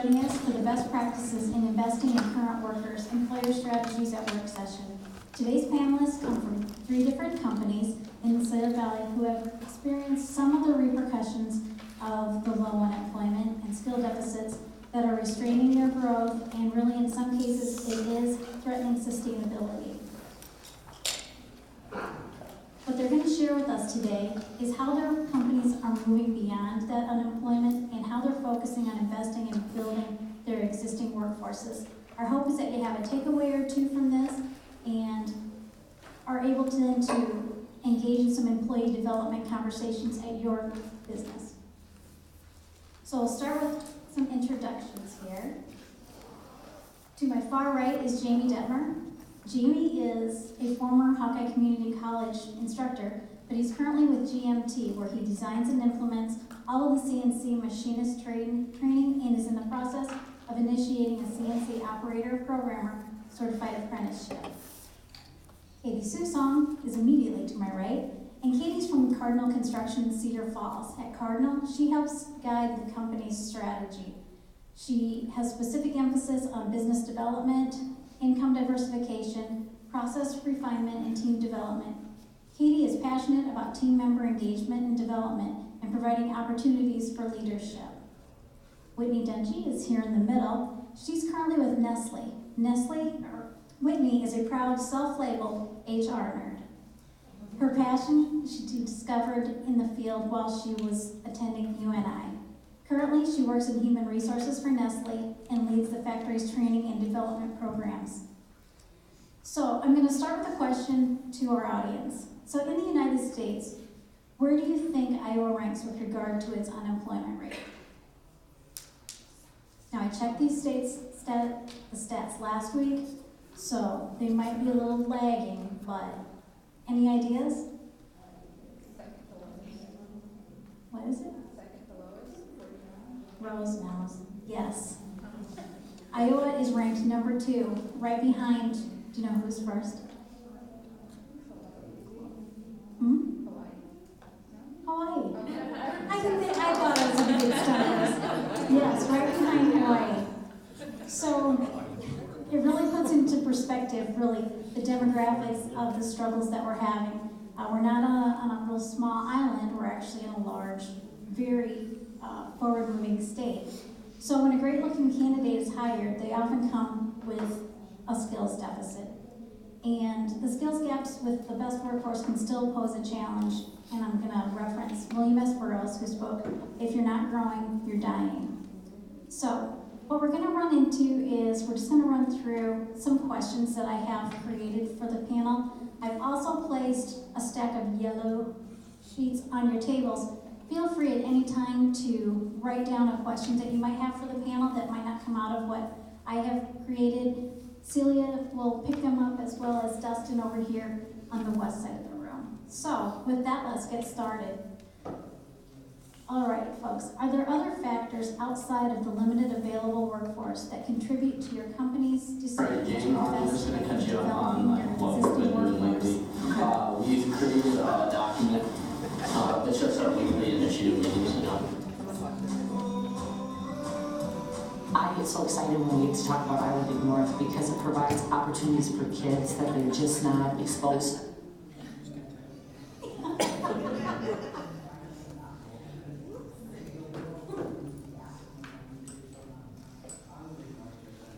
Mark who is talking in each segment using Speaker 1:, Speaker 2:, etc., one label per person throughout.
Speaker 1: joining us for the best practices in investing in current workers, employer strategies at work session. Today's panelists come from 3 different companies in the Cedar Valley who have experienced some of the repercussions of the low unemployment and skill deficits that are restraining their growth, and really in some cases it is threatening sustainability. What they're going to share with us today is how their companies are moving beyond that unemployment and how they're focusing on investing and building their existing workforces. Our hope is that you have a takeaway or 2 from this and are able to then to engage in some employee development conversations at your business. So we'll start with some introductions here. To my far right is Jamie Detmer. Jamie is a former Hawkeye Community College instructor, but he's currently with GMT, where he designs and implements all of the CNC machinist training and is in the process of initiating a CNC operator programmer certified apprenticeship. Katie Susong is immediately to my right, and Katie's from Cardinal Construction in Cedar Falls. At Cardinal, she helps guide the company's strategy. She has specific emphasis on business development, income diversification, process refinement, and team development. Katie is passionate about team member engagement and development and providing opportunities for leadership. Whitney Dungy is here in the middle. She's currently with Nestle. Whitney is a proud self-labeled HR nerd. Her passion she discovered in the field while she was attending UNI. Currently, she works in human resources for Nestle and leads the factory's training and development programs. So I'm going to start with a question to our audience. So in the United States, where do you think Iowa ranks with regard to its unemployment rate? Now I checked these the stats last week, so they might be a little lagging, but any ideas? What is it? Rosemount, yes. Iowa is ranked number 2, right behind, do you know who's first? Hawaii. I thought it was a good start. Yes, right behind Hawaii. So it really puts into perspective, really, the demographics of the struggles that we're having. We're not on a real small island, we're actually in a large, very forward-moving state. So when a great-looking candidate is hired, they often come with a skills deficit. And the skills gaps with the best workforce can still pose a challenge. And I'm going to reference William S. Burroughs, who spoke, "If you're not growing, you're dying." So what we're going to run into is we're just going to run through some questions that I have created for the panel. I've also placed a stack of yellow sheets on your tables. Feel free at any time to write down a question that you might have for the panel that might not come out of what I have created. Celia will pick them up, as well as Dustin over here on the west side of the room. So with that, let's get started. All right, folks, are there other factors outside of the limited available workforce that contribute to your company's decision to invest in developing your existing workforce?
Speaker 2: We've created a document. It's just our weekly initiative meetings.
Speaker 3: I get so excited when we get to talk about Iowa Big North because it provides opportunities for kids that they're just not exposed to.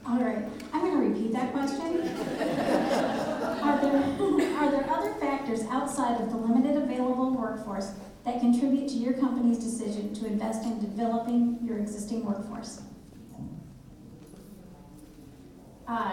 Speaker 1: All right, I'm going to repeat that question. Are there other factors outside of the limited available workforce that contribute to your company's decision to invest in developing your existing workforce?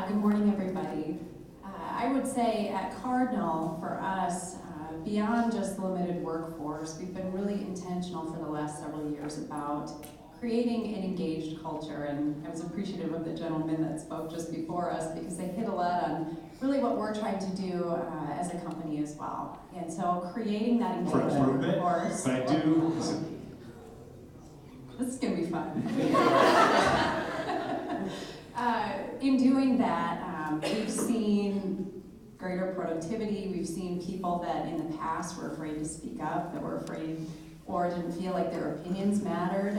Speaker 4: Good morning, everybody. I would say at Cardinal, for us, beyond just the limited workforce, we've been really intentional for the last several years about creating an engaged culture, and I was appreciative of the gentleman that spoke just before us because they hit a lot on really what we're trying to do as a company as well. And so creating that engaged workforce.
Speaker 5: But I do.
Speaker 4: This is going to be fun. In doing that, we've seen greater productivity. We've seen people that in the past were afraid to speak up, that were afraid or didn't feel like their opinions mattered,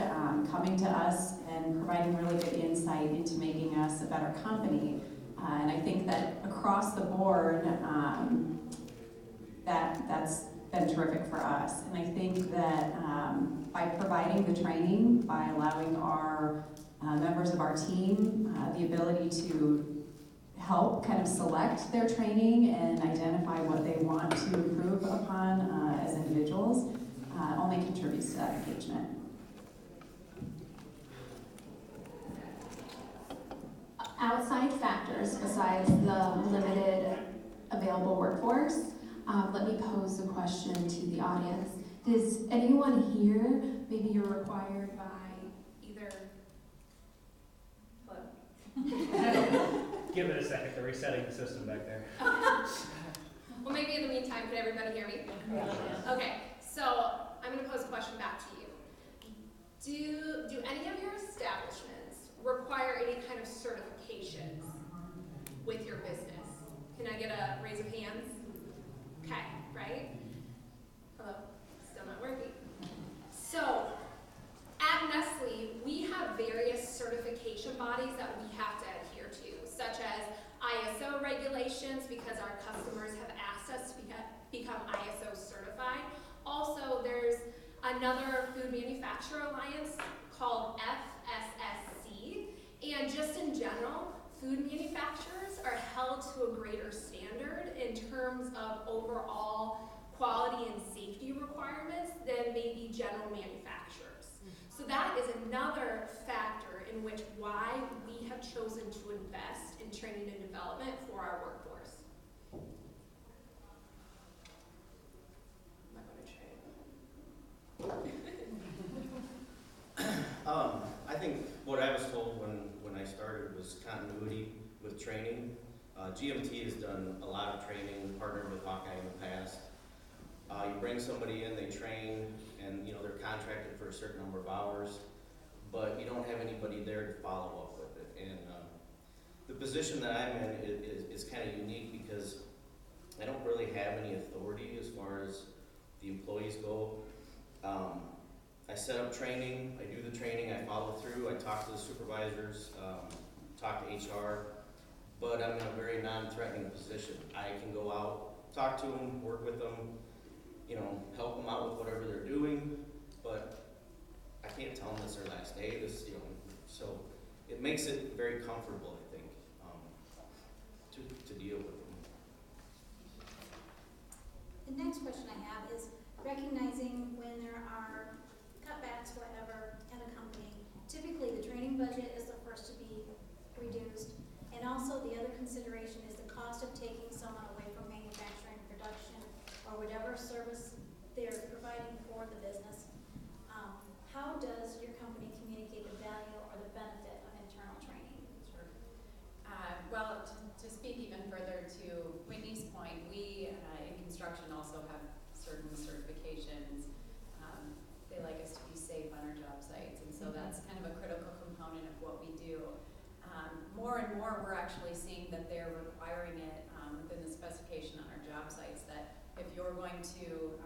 Speaker 4: coming to us and providing really good insight into making us a better company. And I think that across the board, that's been terrific for us. And I think that by providing the training, by allowing our members of our team the ability to help kind of select their training and identify what they want to improve upon as individuals, only contributes to that engagement.
Speaker 5: Outside factors besides the limited available workforce, let me pose a question to the audience. Does anyone here, maybe you're required by either, hello?
Speaker 6: Give it a second, they're resetting the system back there.
Speaker 7: Well, maybe in the meantime, could everybody hear me? Okay, so I'm going to pose a question back to you. Do any of your establishments require any kind of certifications with your business? Can I get a raise of hands? Okay, right? Hello? Still not working. So, at Nestle, we have various certification bodies that we have to adhere to, such as ISO regulations, because our customers have asked us to become ISO certified. Also, there's another food manufacturer alliance called FSSC, and just in general, food manufacturers are held to a greater standard in terms of overall quality and safety requirements than maybe general manufacturers. So that is another factor in which why we have chosen to invest in training and development for our workforce. I'm not going to
Speaker 8: I think what I was told when I started was continuity with training. GMT has done a lot of training, partnered with Hawkeye in the past. You bring somebody in, they train, and they're contracted for a certain number of hours, but you don't have anybody there to follow up with it. And the position that I'm in is kind of unique because I don't really have any authority as far as the employees go. I set up training, I do the training, I follow through, I talk to the supervisors, talk to HR, but I'm in a very non-threatening position. I can go out, talk to them, work with them, help them out with whatever they're doing, but I can't tell them this is their last day, so it makes it very comfortable, I think, to deal with them.
Speaker 1: The next question I have is recognizing when there are cutbacks, whatever, at a company, typically the training budget is the first to be reduced. And also the other consideration is the cost of taking someone away from manufacturing, production, or whatever service they're providing for the business. How does your company communicate the value or the benefit of internal training?
Speaker 9: Sure. Well, to speak even further to Whitney's point, we in construction also have certain certifications. They like us to be safe on our job sites, and so that's kind of a critical component of what we do. More and more, we're actually seeing that they're requiring it within the specification on our job sites, that if you're going to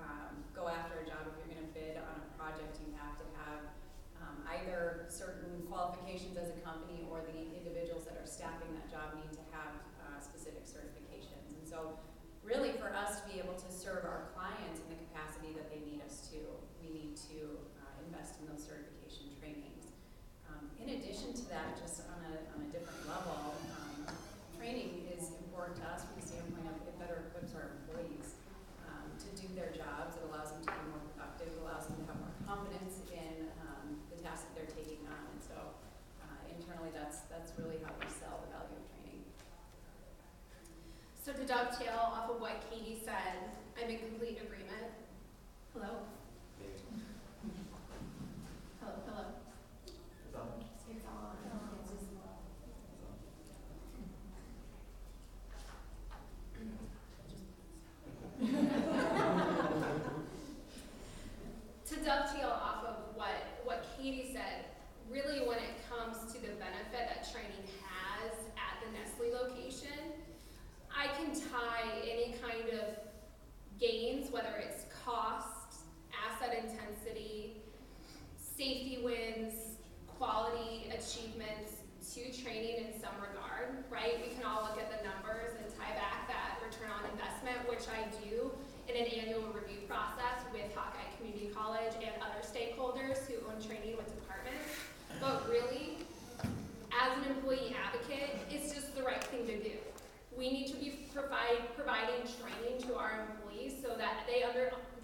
Speaker 9: go after a job, if you're going to bid on a project, you have to have either certain qualifications as a company or the individuals that are staffing that job need to have specific certifications. And so really for us to be able to serve our clients in the capacity that they need us to, we need to invest in those certification trainings. In addition to that, just on a different level, training is important to us from the standpoint of it better equips our employees to do their jobs. It allows them to be more productive, it allows them to have more confidence in the tasks that they're taking on. And so internally, that's really how we sell the value of training.
Speaker 7: So to dovetail off of what Katie said, I'm in complete agreement. Hello? Hello, hello. It's on. To dovetail off of what Katie said, really when it comes to the benefit that training has at the Nestle location, I can tie any kind of gains, whether it's cost, we need to be providing training to our employees so that they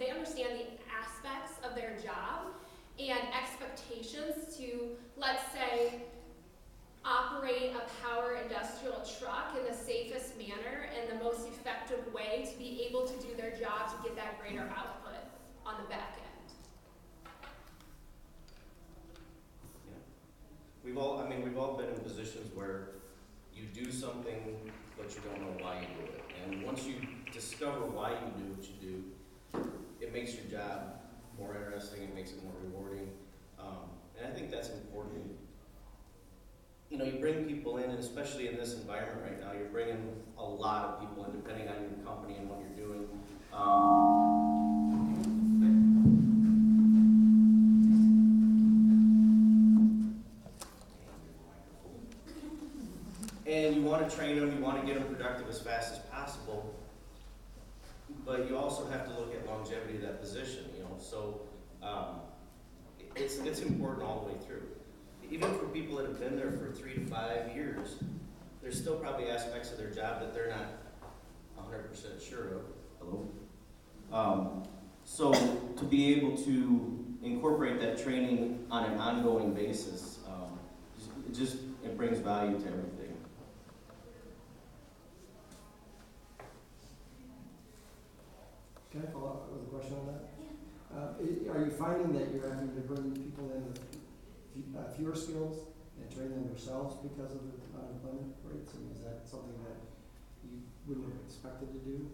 Speaker 7: understand the aspects of their job and expectations to, let's say, operate a power industrial truck in the safest manner and the most effective way to be able to do their job to get that greater output on the back end.
Speaker 8: Yeah. We've all been in positions where you do something, but you don't know why you do it. And once you discover why you do what you do, it makes your job more interesting, it makes it more rewarding. And I think that's important. You know, you bring people in, and especially in this environment right now, you're bringing a lot of people in, depending on your company and what you're doing. And you want to train them, you want to get them productive as fast as possible, but you also have to look at longevity of that position, you know, so it's important all the way through. Even for people that have been there for 3 to 5 years, there's still probably aspects of their job that they're not 100% sure of. Hello? So to be able to incorporate that training on an ongoing basis, it brings value to everything.
Speaker 10: Can I follow up with a question on that? Yeah. Are you finding that you're having to bring people in with fewer skills and train them yourselves because of the unemployment rates? I mean, is that something that you wouldn't have expected to do?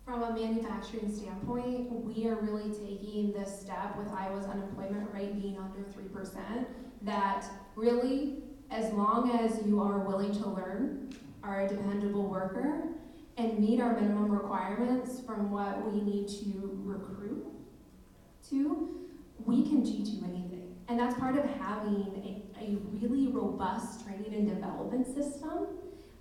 Speaker 5: From a manufacturing standpoint, we are really taking this step with Iowa's unemployment rate being under 3%, that really, as long as you are willing to learn, are a dependable worker, and meet our minimum requirements from what we need to recruit to, we can teach you anything. And that's part of having a really robust training and development system.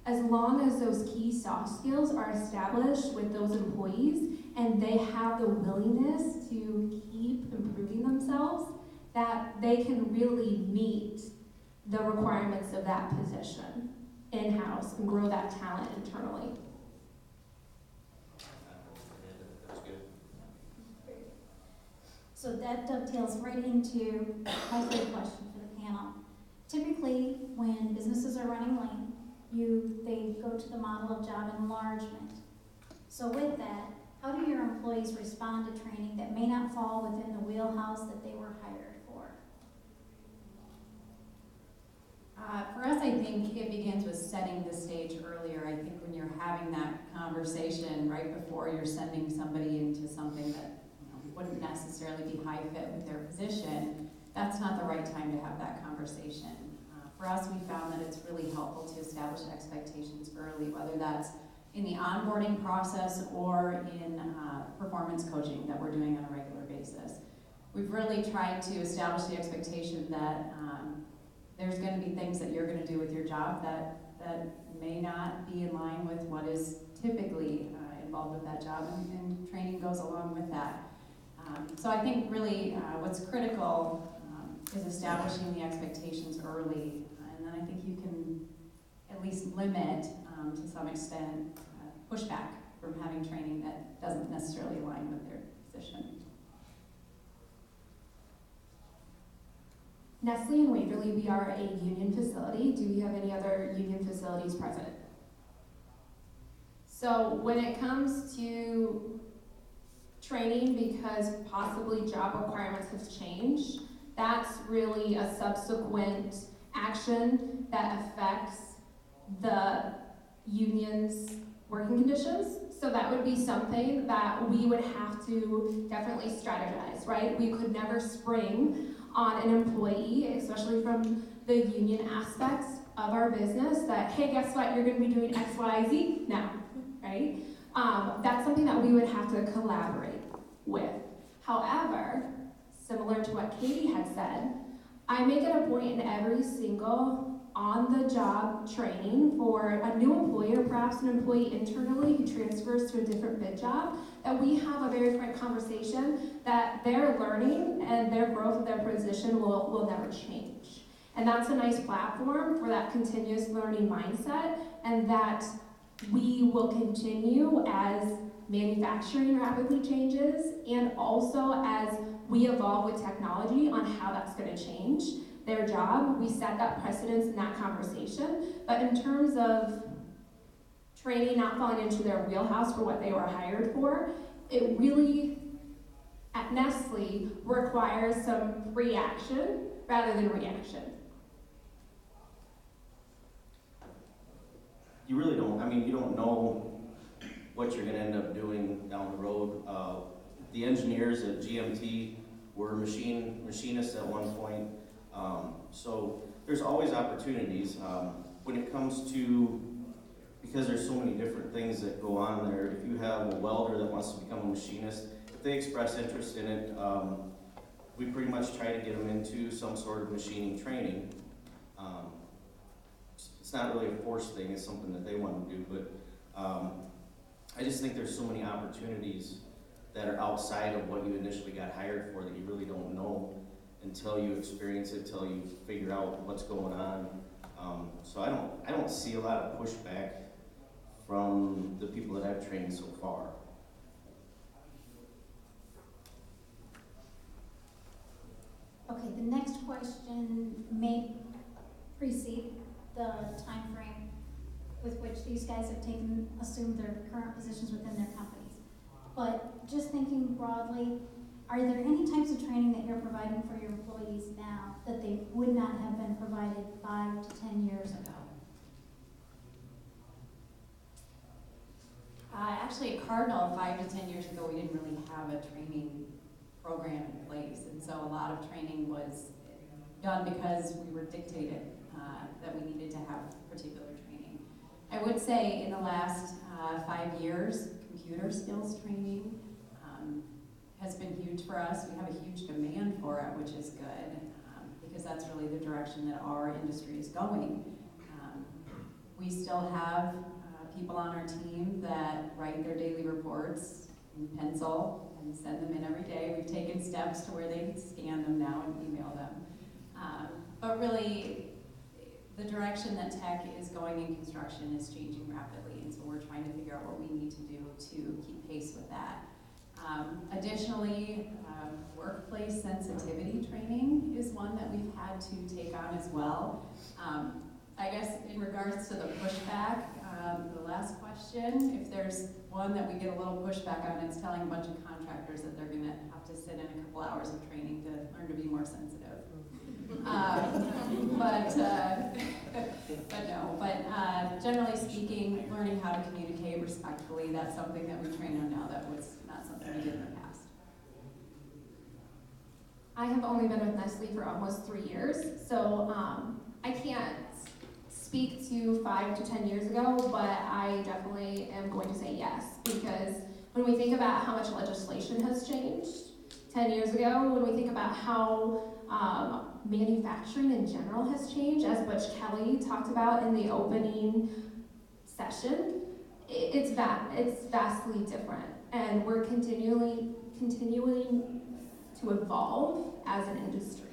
Speaker 5: As long as those key soft skills are established with those employees and they have the willingness to keep improving themselves, that they can really meet the requirements of that position in-house and grow that talent internally.
Speaker 8: That's good.
Speaker 1: So that dovetails right into my third question for the panel. Typically, when businesses are running lean, they go to the model of job enlargement. So with that, how do your employees respond to training that may not fall within the wheelhouse that they were hired for?
Speaker 4: For us, I think it begins with setting the stage earlier. I think when you're having that conversation right before you're sending somebody into something that wouldn't necessarily be high fit with their position, that's not the right time to have that conversation. For us, we found that it's really helpful to establish expectations early, whether that's in the onboarding process or in performance coaching that we're doing on a regular basis. We've really tried to establish the expectation that there's going to be things that you're going to do with your job that may not be in line with what is typically involved with that job, and training goes along with that. So I think really what's critical is establishing the expectations early, and then I think you can at least limit, to some extent, pushback from having training that doesn't necessarily align with their position.
Speaker 5: Nestle and Waverly, we are a union facility. Do we have any other union facilities present? So when it comes to training, because possibly job requirements have changed, that's really a subsequent action that affects the union's working conditions. So that would be something that we would have to definitely strategize, right? We could never spring on an employee, especially from the union aspects of our business, that, hey, guess what, you're gonna be doing X, Y, Z now, right? That's something that we would have to collaborate with. However, similar to what Katie had said, I make it a point in every single on-the-job training for a new employee or perhaps an employee internally who transfers to a different bid job, that we have a very frank conversation that their learning and their growth of their position will never change. And that's a nice platform for that continuous learning mindset, and that we will continue as manufacturing rapidly changes, and also as we evolve with technology on how that's going to change their job. We set that precedence in that conversation. But in terms of training not falling into their wheelhouse for what they were hired for, it really, at Nestle, requires some reaction rather than reaction.
Speaker 8: You really don't, I mean, you don't know what you're gonna end up doing down the road. The engineers at GMT were machinists at one point. So there's always opportunities. When it comes to, because there's so many different things that go on there, if you have a welder that wants to become a machinist, if they express interest in it, we pretty much try to get them into some sort of machining training. It's not really a forced thing, it's something that they want to do, but I just think there's so many opportunities that are outside of what you initially got hired for that you really don't know until you experience it, until you figure out what's going on. So I don't see a lot of pushback from the people that I've trained so far.
Speaker 1: Okay, the next question may precede the time frame with which these guys have assumed their current positions within their companies. But just thinking broadly, are there any types of training that you're providing for your employees now that they would not have been provided 5 to 10 years ago?
Speaker 4: Actually, at Cardinal, 5 to 10 years ago, we didn't really have a training program in place, and so a lot of training was done because we were dictated that we needed to have particular training. I would say in the last 5 years, computer skills training has been huge for us. We have a huge demand for it, which is good, because that's really the direction that our industry is going. We still have people on our team that write their daily reports in pencil and send them in every day. We've taken steps to where they can scan them now and email them. But really, the direction that tech is going in construction is changing rapidly, and so we're trying to figure out what we need to do to keep pace with that. Additionally, workplace sensitivity training is one that we've had to take on as well. I guess in regards to the pushback, the last question, if there's one that we get a little pushback on, it's telling a bunch of contractors that they're gonna have to sit in a couple hours of training to learn to be more sensitive. But generally speaking, learning how to communicate respectfully, that's something that we train on now that was not something we did in the past.
Speaker 5: I have only been with Nestle for almost 3 years, so I can't speak to 5 to 10 years ago, but I definitely am going to say yes, because when we think about how much legislation has changed 10 years ago, when we think about how manufacturing in general has changed, as Butch Kelly talked about in the opening session, it's vastly different, and we're continuing to evolve as an industry.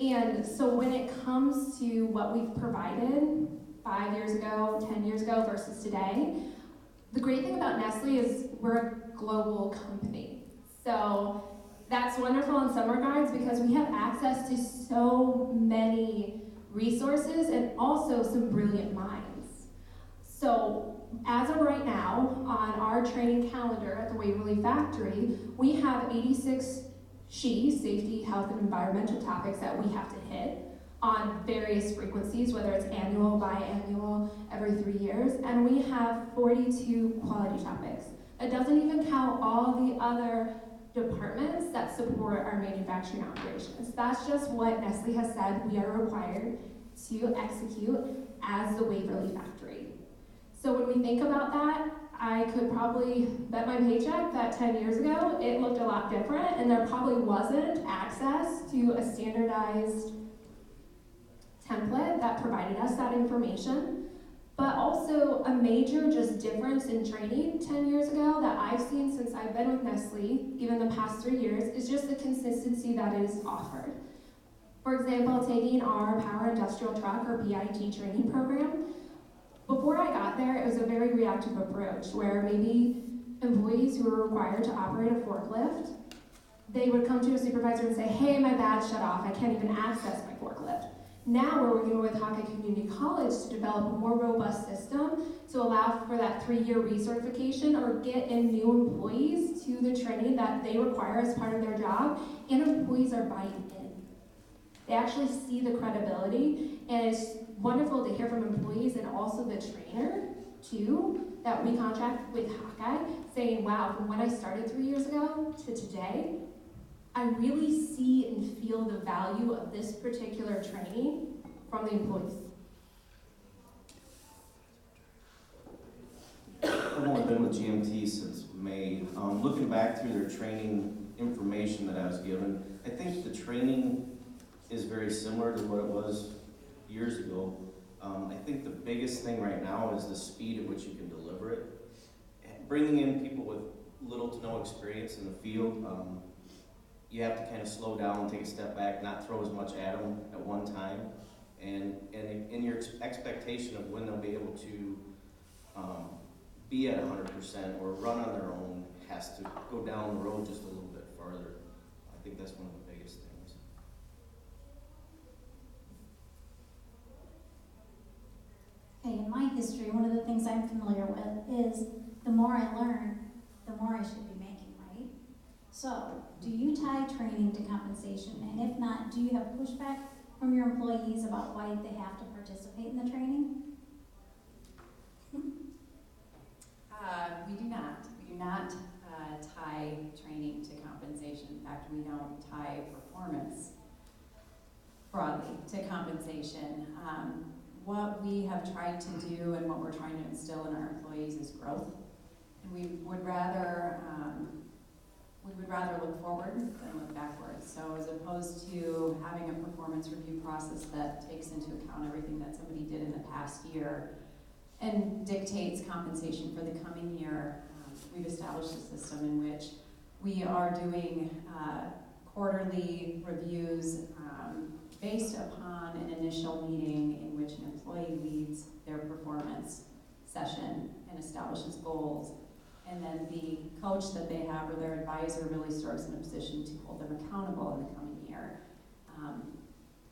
Speaker 5: And so when it comes to what we've provided 5 years ago, 10 years ago versus today, the great thing about Nestle is we're a global company. So that's wonderful in some regards because we have access to so many resources and also some brilliant minds. So as of right now, on our training calendar at the Waverly Factory, we have 86 safety, health, and environmental topics that we have to hit on various frequencies, whether it's annual, biannual, every 3 years, and we have 42 quality topics. That doesn't even count all the other departments that support our manufacturing operations. That's just what Nestle has said we are required to execute as the Waverly Factory. So when we think about that, I could probably bet my paycheck that 10 years ago, it looked a lot different, and there probably wasn't access to a standardized template that provided us that information. But also a major just difference in training 10 years ago that I've seen since I've been with Nestle, even the past 3 years, is just the consistency that is offered. For example, taking our Power Industrial Truck or PIT training program. Before I got there, it was a very reactive approach where maybe employees who were required to operate a forklift, they would come to a supervisor and say, hey, my badge shut off, I can't even access my forklift. Now we're working with Hawkeye Community College to develop a more robust system to allow for that 3-year recertification or get in new employees to the training that they require as part of their job, and employees are buying in. They actually see the credibility, and it's wonderful to hear from employees and also the trainer, too, that we contract with Hawkeye, saying, wow, from when I started 3 years ago to today, I really see and feel the value of this particular training from the employees.
Speaker 8: I've only been with GMT since May. Looking back through their training information that I was given, I think the training is very similar to what it was years ago. I think the biggest thing right now is the speed at which you can deliver it. Bringing in people with little to no experience in the field, you have to kind of slow down, take a step back, not throw as much at them at one time, and in your expectation of when they'll be able to be at 100% or run on their own has to go down the road just a little bit farther. I think that's one of the biggest things.
Speaker 1: Okay, in my history, one of the things I'm familiar with is the more I learn, the more I should be making, right? So, do you tie training to compensation? And if not, do you have pushback from your employees about why they have to participate in the training?
Speaker 4: We do not. We do not tie training to compensation. In fact, we don't tie performance broadly to compensation. What we have tried to do and what we're trying to instill in our employees is growth. And we would rather look forward than look backwards. So as opposed to having a performance review process that takes into account everything that somebody did in the past year and dictates compensation for the coming year, we've established a system in which we are doing quarterly reviews based upon an initial meeting in which an employee leads their performance session and establishes goals. And then the coach that they have or their advisor really starts in a position to hold them accountable in the coming year.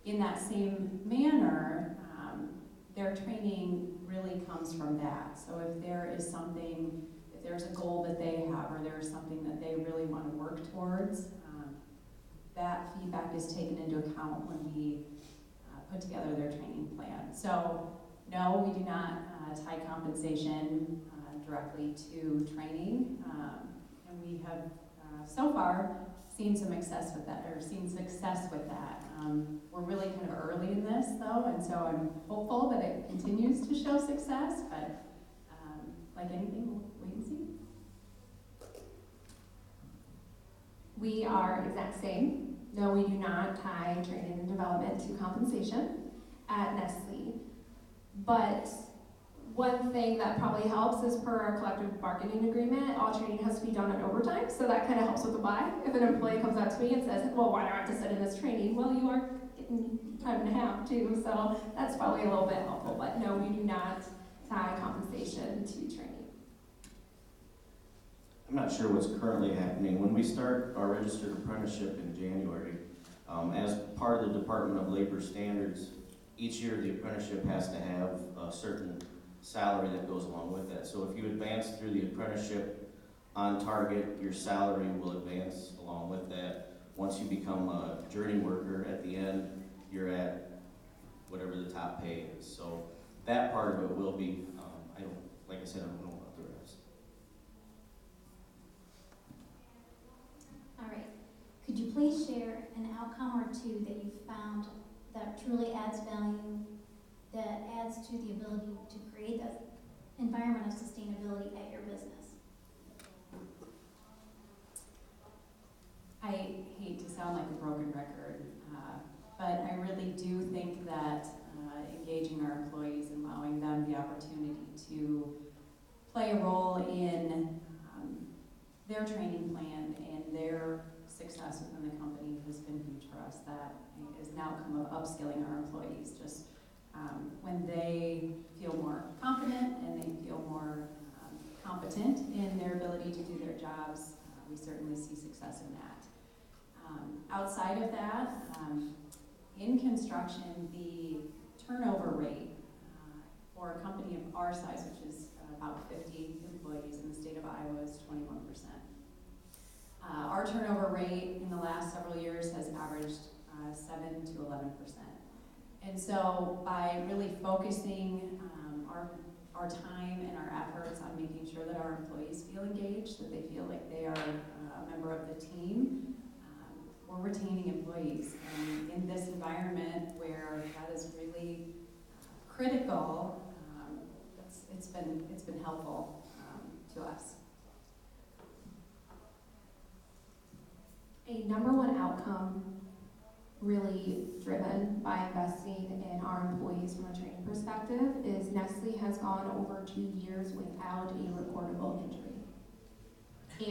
Speaker 4: In that same manner, their training really comes from that. So if there is something, if there's a goal that they have or there's something that they really want to work towards, that feedback is taken into account when we put together their training plan. So no, we do not tie compensation directly to training, and we have so far seen some success with that, we're really kind of early in this though, and so I'm hopeful that it continues to show success, but like anything, we'll wait and see.
Speaker 5: We are exact same. No, we do not tie training and development to compensation at Nestle. But one thing that probably helps is per our collective bargaining agreement, all training has to be done on overtime, so that kind of helps with the why. If an employee comes up to me and says, well, why do I have to sit in this training? Well, you are getting time and a half too, so that's probably a little bit helpful. But no, we do not tie compensation to training.
Speaker 8: I'm not sure what's currently happening. When we start our registered apprenticeship in January, as part of the Department of Labor standards, each year the apprenticeship has to have a certain salary that goes along with that. So if you advance through the apprenticeship on target, your salary will advance along with that. Once you become a journey worker, at the end, you're at whatever the top pay is. So that part of it will be, like I said, I don't know about the rest.
Speaker 1: All right. Could you please share an outcome or two that you found that truly adds value, that adds to the ability to create that environment of sustainability at your business?
Speaker 4: I hate to sound like a broken record, but I really do think that engaging our employees and allowing them the opportunity to play a role in their training plan and their success within the company has been huge for us. That is an outcome of upskilling our employees. Just when they feel more confident and they feel more competent in their ability to do their jobs, we certainly see success in that. Outside of that, in construction, the turnover rate for a company of our size, which is about 50 employees in the state of Iowa, is 21%. Our turnover rate in the last several years has averaged 7 to 11%. And so by really focusing our time and our efforts on making sure that our employees feel engaged, that they feel like they are a member of the team, we're retaining employees. And in this environment where that is really critical, it's been helpful to us.
Speaker 5: A number one outcome really driven by investing in our employees from a training perspective is Nestle has gone over 2 years without a recordable injury.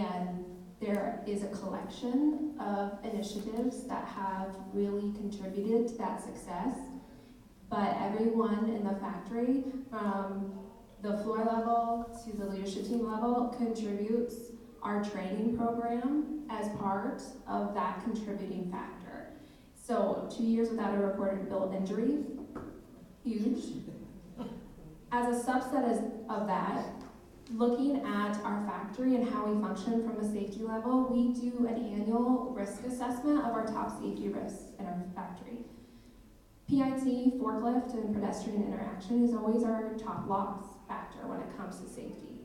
Speaker 5: And there is a collection of initiatives that have really contributed to that success, but everyone in the factory, from the floor level to the leadership team level, contributes our training program as part of that contributing factor. So 2 years without a recordable injury, huge. As a subset of that, looking at our factory and how we function from a safety level, we do an annual risk assessment of our top safety risks in our factory. PIT, forklift, and pedestrian interaction is always our top loss factor when it comes to safety.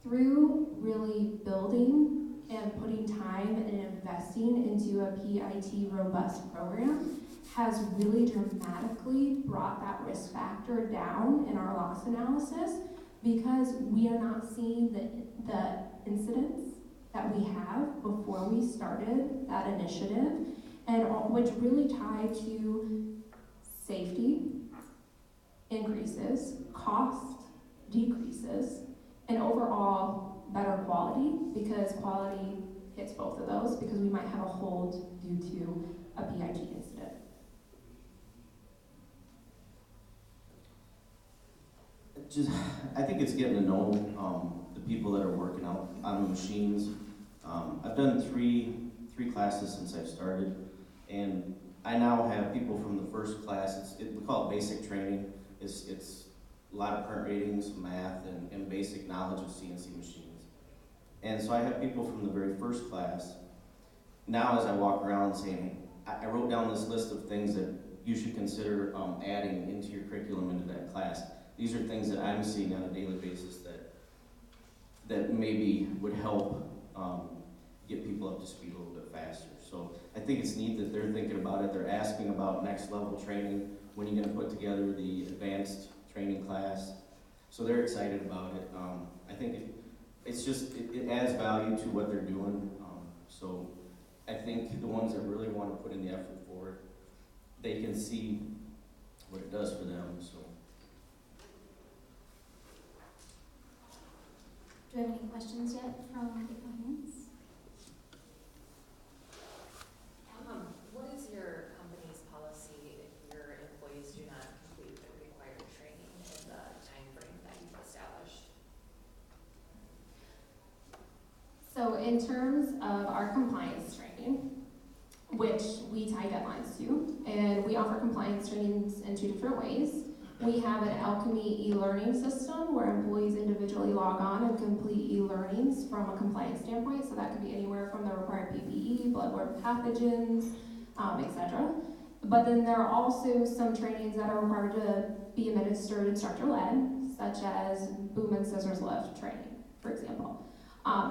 Speaker 5: Through really building and putting time and investing into a PIT robust program has really dramatically brought that risk factor down in our loss analysis, because we are not seeing the incidents that we have before we started that initiative, and which really tie to safety increases, cost decreases, and overall better quality, because quality hits both of those, because we might have a hold due to a PIT incident.
Speaker 8: I think it's getting to know the people that are working out on the machines. I've done three classes since I've started, and I now have people from the first class. We call it basic training. It's a lot of current ratings, math, and basic knowledge of CNC machines. And so I have people from the very first class. Now as I walk around saying, I wrote down this list of things that you should consider adding into your curriculum into that class. These are things that I'm seeing on a daily basis that maybe would help get people up to speed a little bit faster. So I think it's neat that they're thinking about it. They're asking about next level training, when you're going to put together the advanced training class. So they're excited about it. I think it adds value to what they're doing. So I think the ones that really want to put in the effort for it, they can see what it does for them. So.
Speaker 1: Do you have any questions yet from the audience?
Speaker 11: What is your company's policy if your employees do not complete the required training in the time frame that you've established?
Speaker 5: So in terms of our compliance training, which we tie deadlines to, and we offer compliance trainings in 2 different ways. We have an Alchemy e-learning system where employees individually log on and complete e-learnings from a compliance standpoint. So that could be anywhere from the required PPE, bloodborne pathogens, etc. But then there are also some trainings that are required to be administered instructor-led, such as boom and scissors lift training, for example.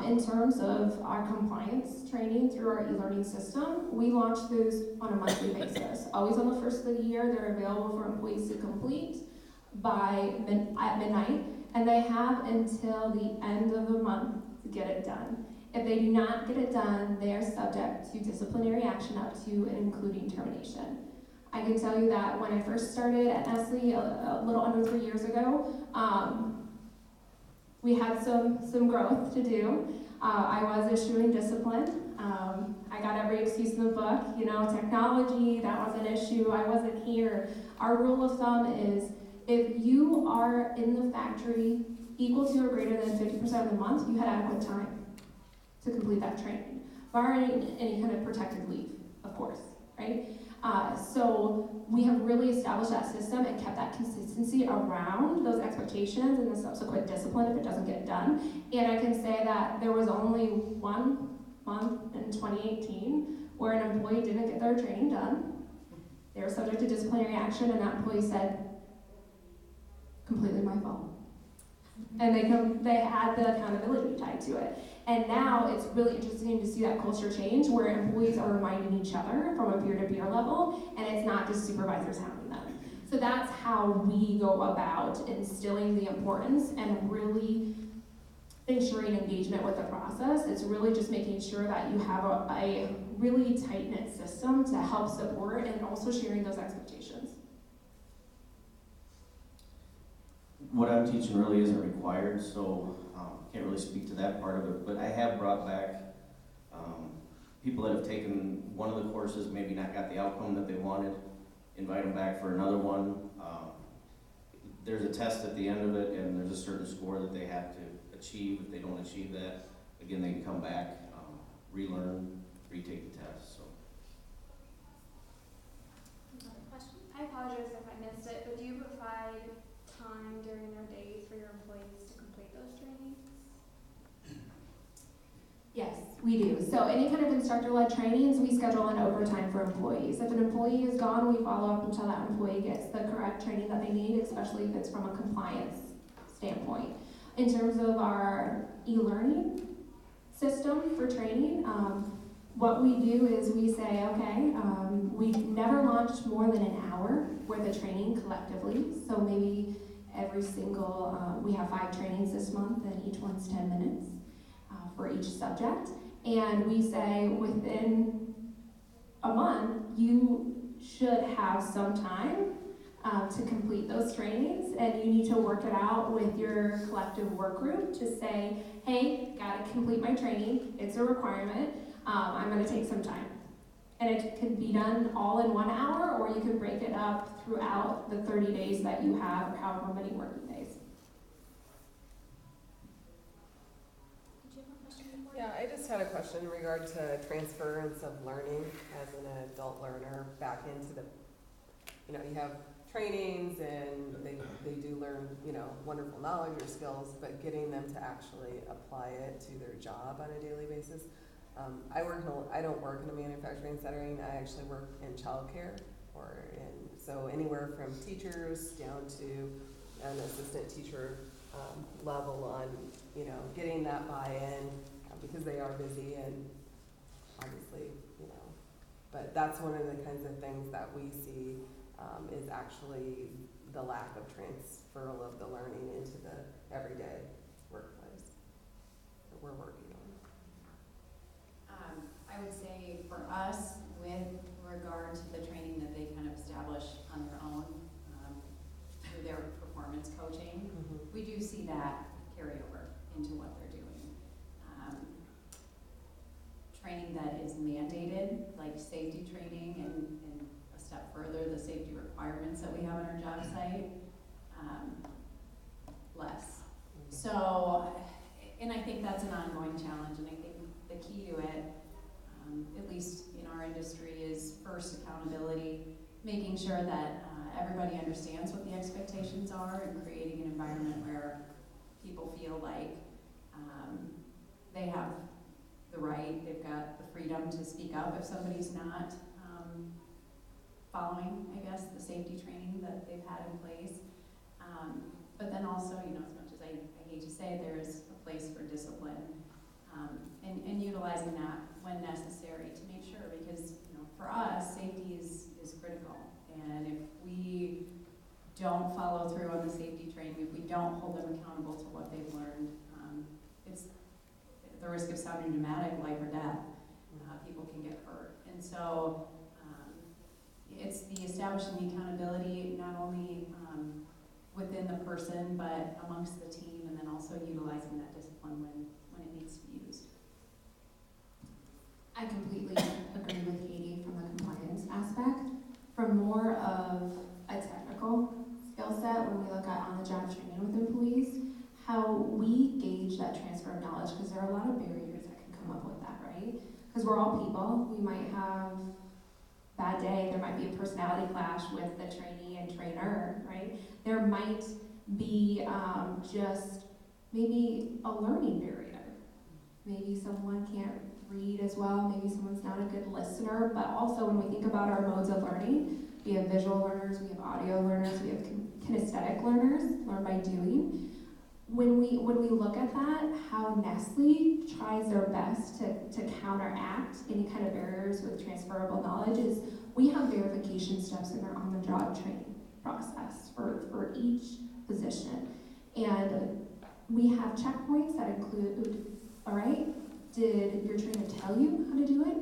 Speaker 5: In terms of our compliance training through our e-learning system, we launch those on a monthly basis. Always on the first of the year, they're available for employees to complete at midnight, and they have until the end of the month to get it done. If they do not get it done, they are subject to disciplinary action up to and including termination. I can tell you that when I first started at Nestle a little under 3 years ago, we had some growth to do. I was issuing discipline. I got every excuse in the book, technology, that was an issue, I wasn't here. Our rule of thumb is if you are in the factory equal to or greater than 50% of the month, you had adequate time to complete that training, barring any kind of protected leave, of course, right? So we have really established that system and kept that consistency around those expectations and the subsequent discipline if it doesn't get done. And I can say that there was only 1 month in 2018 where an employee didn't get their training done. They were subject to disciplinary action, and that employee said, completely my fault. And they had the accountability tied to it. And now it's really interesting to see that culture change where employees are reminding each other from a peer-to-peer level, and it's not just supervisors hounding them. So that's how we go about instilling the importance and really ensuring engagement with the process. It's really just making sure that you have a really tight-knit system to help support and also sharing those expectations.
Speaker 8: What I'm teaching really isn't required, so can't really speak to that part of it, but I have brought back people that have taken one of the courses, maybe not got the outcome that they wanted, invite them back for another one. There's a test at the end of it, and there's a certain score that they have to achieve. If they don't achieve that, again, they can come back, relearn, retake the test. So.
Speaker 7: Another question? I apologize if I missed it, but do you provide time during their days for your employees to complete those trainings?
Speaker 5: Yes, we do. So any kind of instructor-led trainings, we schedule an overtime for employees. If an employee is gone, we follow up until that employee gets the correct training that they need, especially if it's from a compliance standpoint. In terms of our e-learning system for training, what we do is we say, okay, we never launched more than an hour worth of training collectively. So maybe every single, we have 5 trainings this month, and each one's 10 minutes for each subject. And we say within a month, you should have some time to complete those trainings, and you need to work it out with your collective work group to say, hey, gotta complete my training, it's a requirement, I'm gonna take some time. And it can be done all in 1 hour, or you can break it up throughout the 30 days that you have, or however many working days.
Speaker 7: Did you have a question before?
Speaker 12: Yeah, I just had a question in regard to transference of learning as an adult learner back into the, you have trainings and they do learn, wonderful knowledge or skills, but getting them to actually apply it to their job on a daily basis. I don't work in a manufacturing setting. I actually work in childcare, so anywhere from teachers down to an assistant teacher level on, getting that buy-in because they are busy and obviously, but that's one of the kinds of things that we see is actually the lack of transferal of the learning into the everyday workplace that we're working on.
Speaker 4: I would say for us, with regard to the training that they kind of establish on their own through their performance coaching, we do see that carry over into what they're doing. Training that is mandated, like safety training and a step further, the safety requirements that we have on our job site, less. So, and I think that's an ongoing challenge, and I think the key to it, at least in our industry, is first accountability, making sure that everybody understands what the expectations are and creating an environment where people feel like they have the right, they've got the freedom to speak up if somebody's not following, I guess, the safety training that they've had in place. But then also, as much as I hate to say, there's a place for discipline and utilizing that when necessary to make sure, because for us, safety is critical. And if we don't follow through on the safety training, if we don't hold them accountable to what they've learned, it's the risk of sounding dramatic, life or death. People can get hurt. And so it's the establishing the accountability, not only within the person, but amongst the team, and then also utilizing that discipline when it needs to be used.
Speaker 5: I completely agree with Katie from the compliance aspect. From more of a technical skill set, when we look at on-the-job training with employees, how we gauge that transfer of knowledge, because there are a lot of barriers that can come up with that, right? Because we're all people. We might have a bad day. There might be a personality clash with the trainee and trainer, right? There might be just maybe a learning barrier. Maybe someone can't read as well. Maybe someone's not a good listener. But also, when we think about our modes of learning, we have visual learners, we have audio learners, we have kinesthetic learners, learn by doing. When we look at that, how Nestle tries their best to counteract any kind of barriers with transferable knowledge is we have verification steps in our on-the-job training process for each position. And we have checkpoints that include, all right, did your trainer tell you how to do it?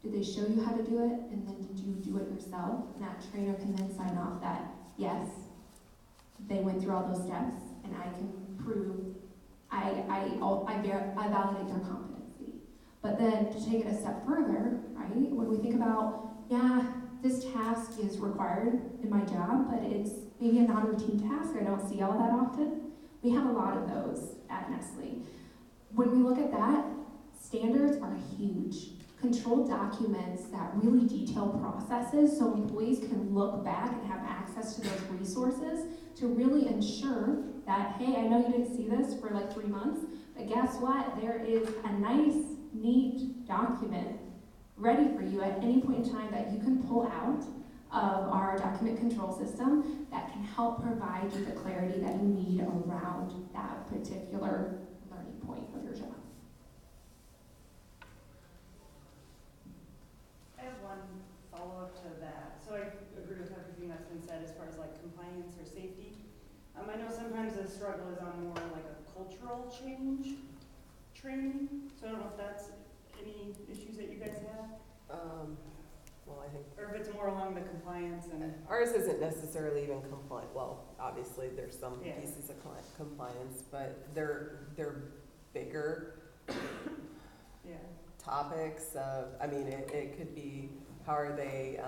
Speaker 5: Did they show you how to do it? And then did you do it yourself? And that trainer can then sign off that, yes, they went through all those steps, and I can prove, I validate their competency. But then to take it a step further, right, when we think about, yeah, this task is required in my job, but it's maybe a non-routine task I don't see all that often. We have a lot of those at Nestle. When we look at that, standards are huge. Controlled documents that really detail processes so employees can look back and have access to those resources to really ensure that, hey, I know you didn't see this for like 3 months, but guess what? There is a nice, neat document ready for you at any point in time that you can pull out of our document control system that can help provide you the clarity that you need around that particular learning point of your job.
Speaker 13: I have one follow-up to that. So I agree with everything that's been said as far as like compliance or safety. I know sometimes the struggle is on more like a cultural change training. So I don't know if that's any issues that you guys have.
Speaker 12: Well, I think,
Speaker 13: or if it's more along the compliance and.
Speaker 12: Ours isn't necessarily even compliant. Well, obviously there's some
Speaker 13: Yeah.
Speaker 12: pieces of compliance, but they're bigger
Speaker 13: Yeah.
Speaker 12: topics of, I mean, it could be how are they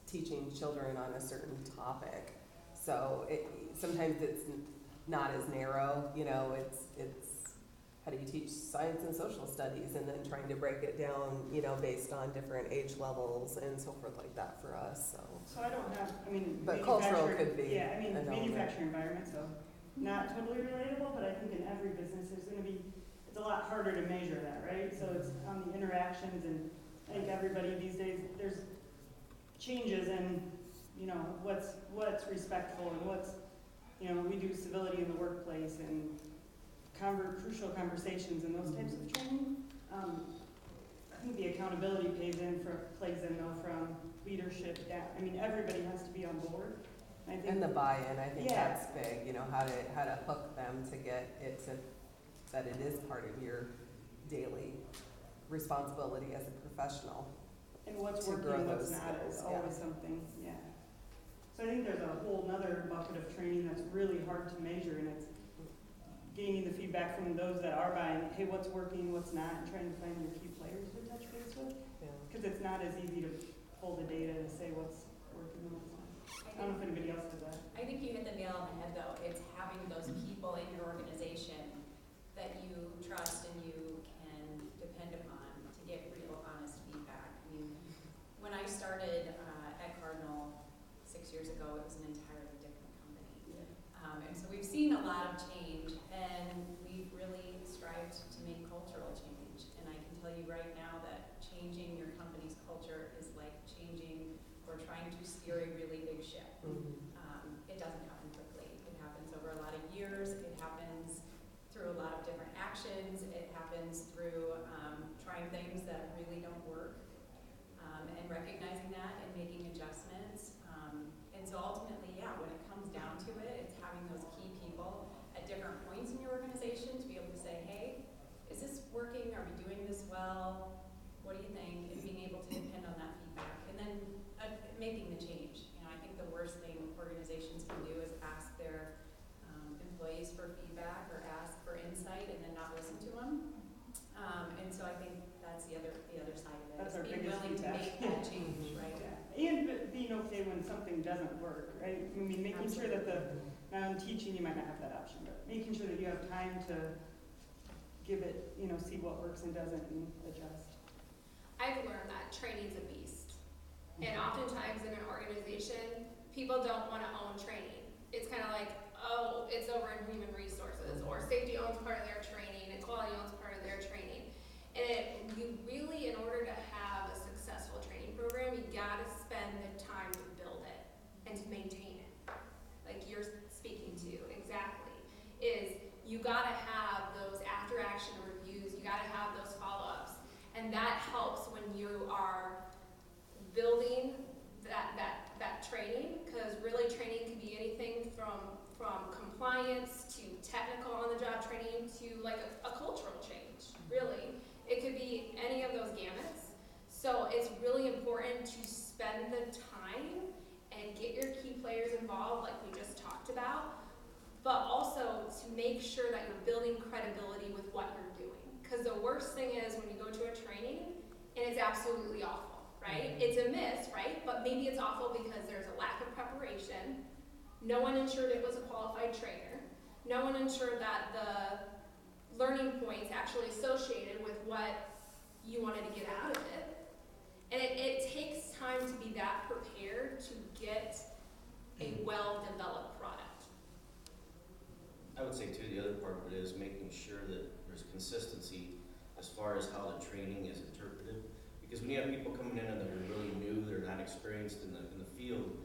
Speaker 12: teaching children on a certain topic. So sometimes it's not as narrow, you know, it's how do you teach science and social studies, and then trying to break it down, you know, based on different age levels and so forth like that for us, so.
Speaker 13: So I don't have, I mean.
Speaker 12: But cultural could be
Speaker 13: Yeah, I mean,
Speaker 12: an element.
Speaker 13: manufacturing environment, so not totally relatable, but I think in every business there's gonna be, it's a lot harder to measure that, right? So it's on the interactions, and I think everybody these days, there's changes in, you know, what's respectful and what's, you know, we do civility in the workplace and crucial conversations and those types of training. I think the accountability plays in though from leadership down. I mean, everybody has to be on board.
Speaker 12: And the buy-in, I think
Speaker 13: Yeah.
Speaker 12: that's big, you know, how to hook them to get it to, that it is part of your daily responsibility as a professional.
Speaker 13: And what's
Speaker 12: to grow
Speaker 13: working, what's
Speaker 12: those
Speaker 13: not
Speaker 12: skills,
Speaker 13: is
Speaker 12: yeah.
Speaker 13: always something, yeah. So I think there's a whole nother bucket of training that's really hard to measure, and it's gaining the feedback from those that are buying, hey, what's working, what's not, and trying to find your key players to touch base with. Because it's not as easy to pull the data to say what's working and what's not. I don't know if anybody else does that.
Speaker 9: I think you hit the nail on the head though. It's having those people in your organization that you trust and you can depend upon to get real, honest feedback. I mean, when I started at Cardinal 6 years ago, it was an entirely different company. And so we've seen a lot of change, and we've really strived to make cultural change. And I can tell you right now that changing your company's culture is like changing or trying to steer a really big ship. It doesn't happen quickly. It happens over a lot of years. It happens through a lot of different actions. It happens through trying things that really don't work, and recognizing that and making adjustments. And so ultimately, yeah, when it comes down to it, it's having those key people at different points in your organization to be able to say, hey, is this working? Are we doing this well? What do you think? And being able to depend on that feedback. And then making the change. You know, I think the worst thing organizations can do is ask their employees for feedback or ask for insight and then not listen to them. And so I think that's the other
Speaker 13: that.
Speaker 9: make that change, right?
Speaker 13: Yeah. And being okay when something doesn't work, right? I mean, making sure that now in teaching, you might not have that option, but making sure that you have time to give it, see what works and doesn't and adjust.
Speaker 7: I've learned that training's a beast. And oftentimes in an organization, people don't want to own training. It's kind of like, oh, it's over in human resources, or safety owns part of their training, and quality owns part of their training. And you really, in order to have a successful training program, you gotta spend the time to build it and to maintain it. Like you're speaking to, exactly, is you gotta have those after action reviews, you gotta have those follow-ups. And that helps when you are building that training, because really training can be anything from compliance to technical on-the-job training to like a cultural change, really. It could be any of those gamuts. So it's really important to spend the time and get your key players involved, like we just talked about, but also to make sure that you're building credibility with what you're doing. Because the worst thing is when you go to a training and it's absolutely awful, right? It's a miss, right? But maybe it's awful because there's a lack of preparation. No one ensured it was a qualified trainer. No one ensured that the learning points actually associated with what you wanted to get out of it. And it takes time to be that prepared to get a well-developed product.
Speaker 8: I would say too, the other part of it is making sure that there's consistency as far as how the training is interpreted. Because when you have people coming in and they're really new, they're not experienced in the field,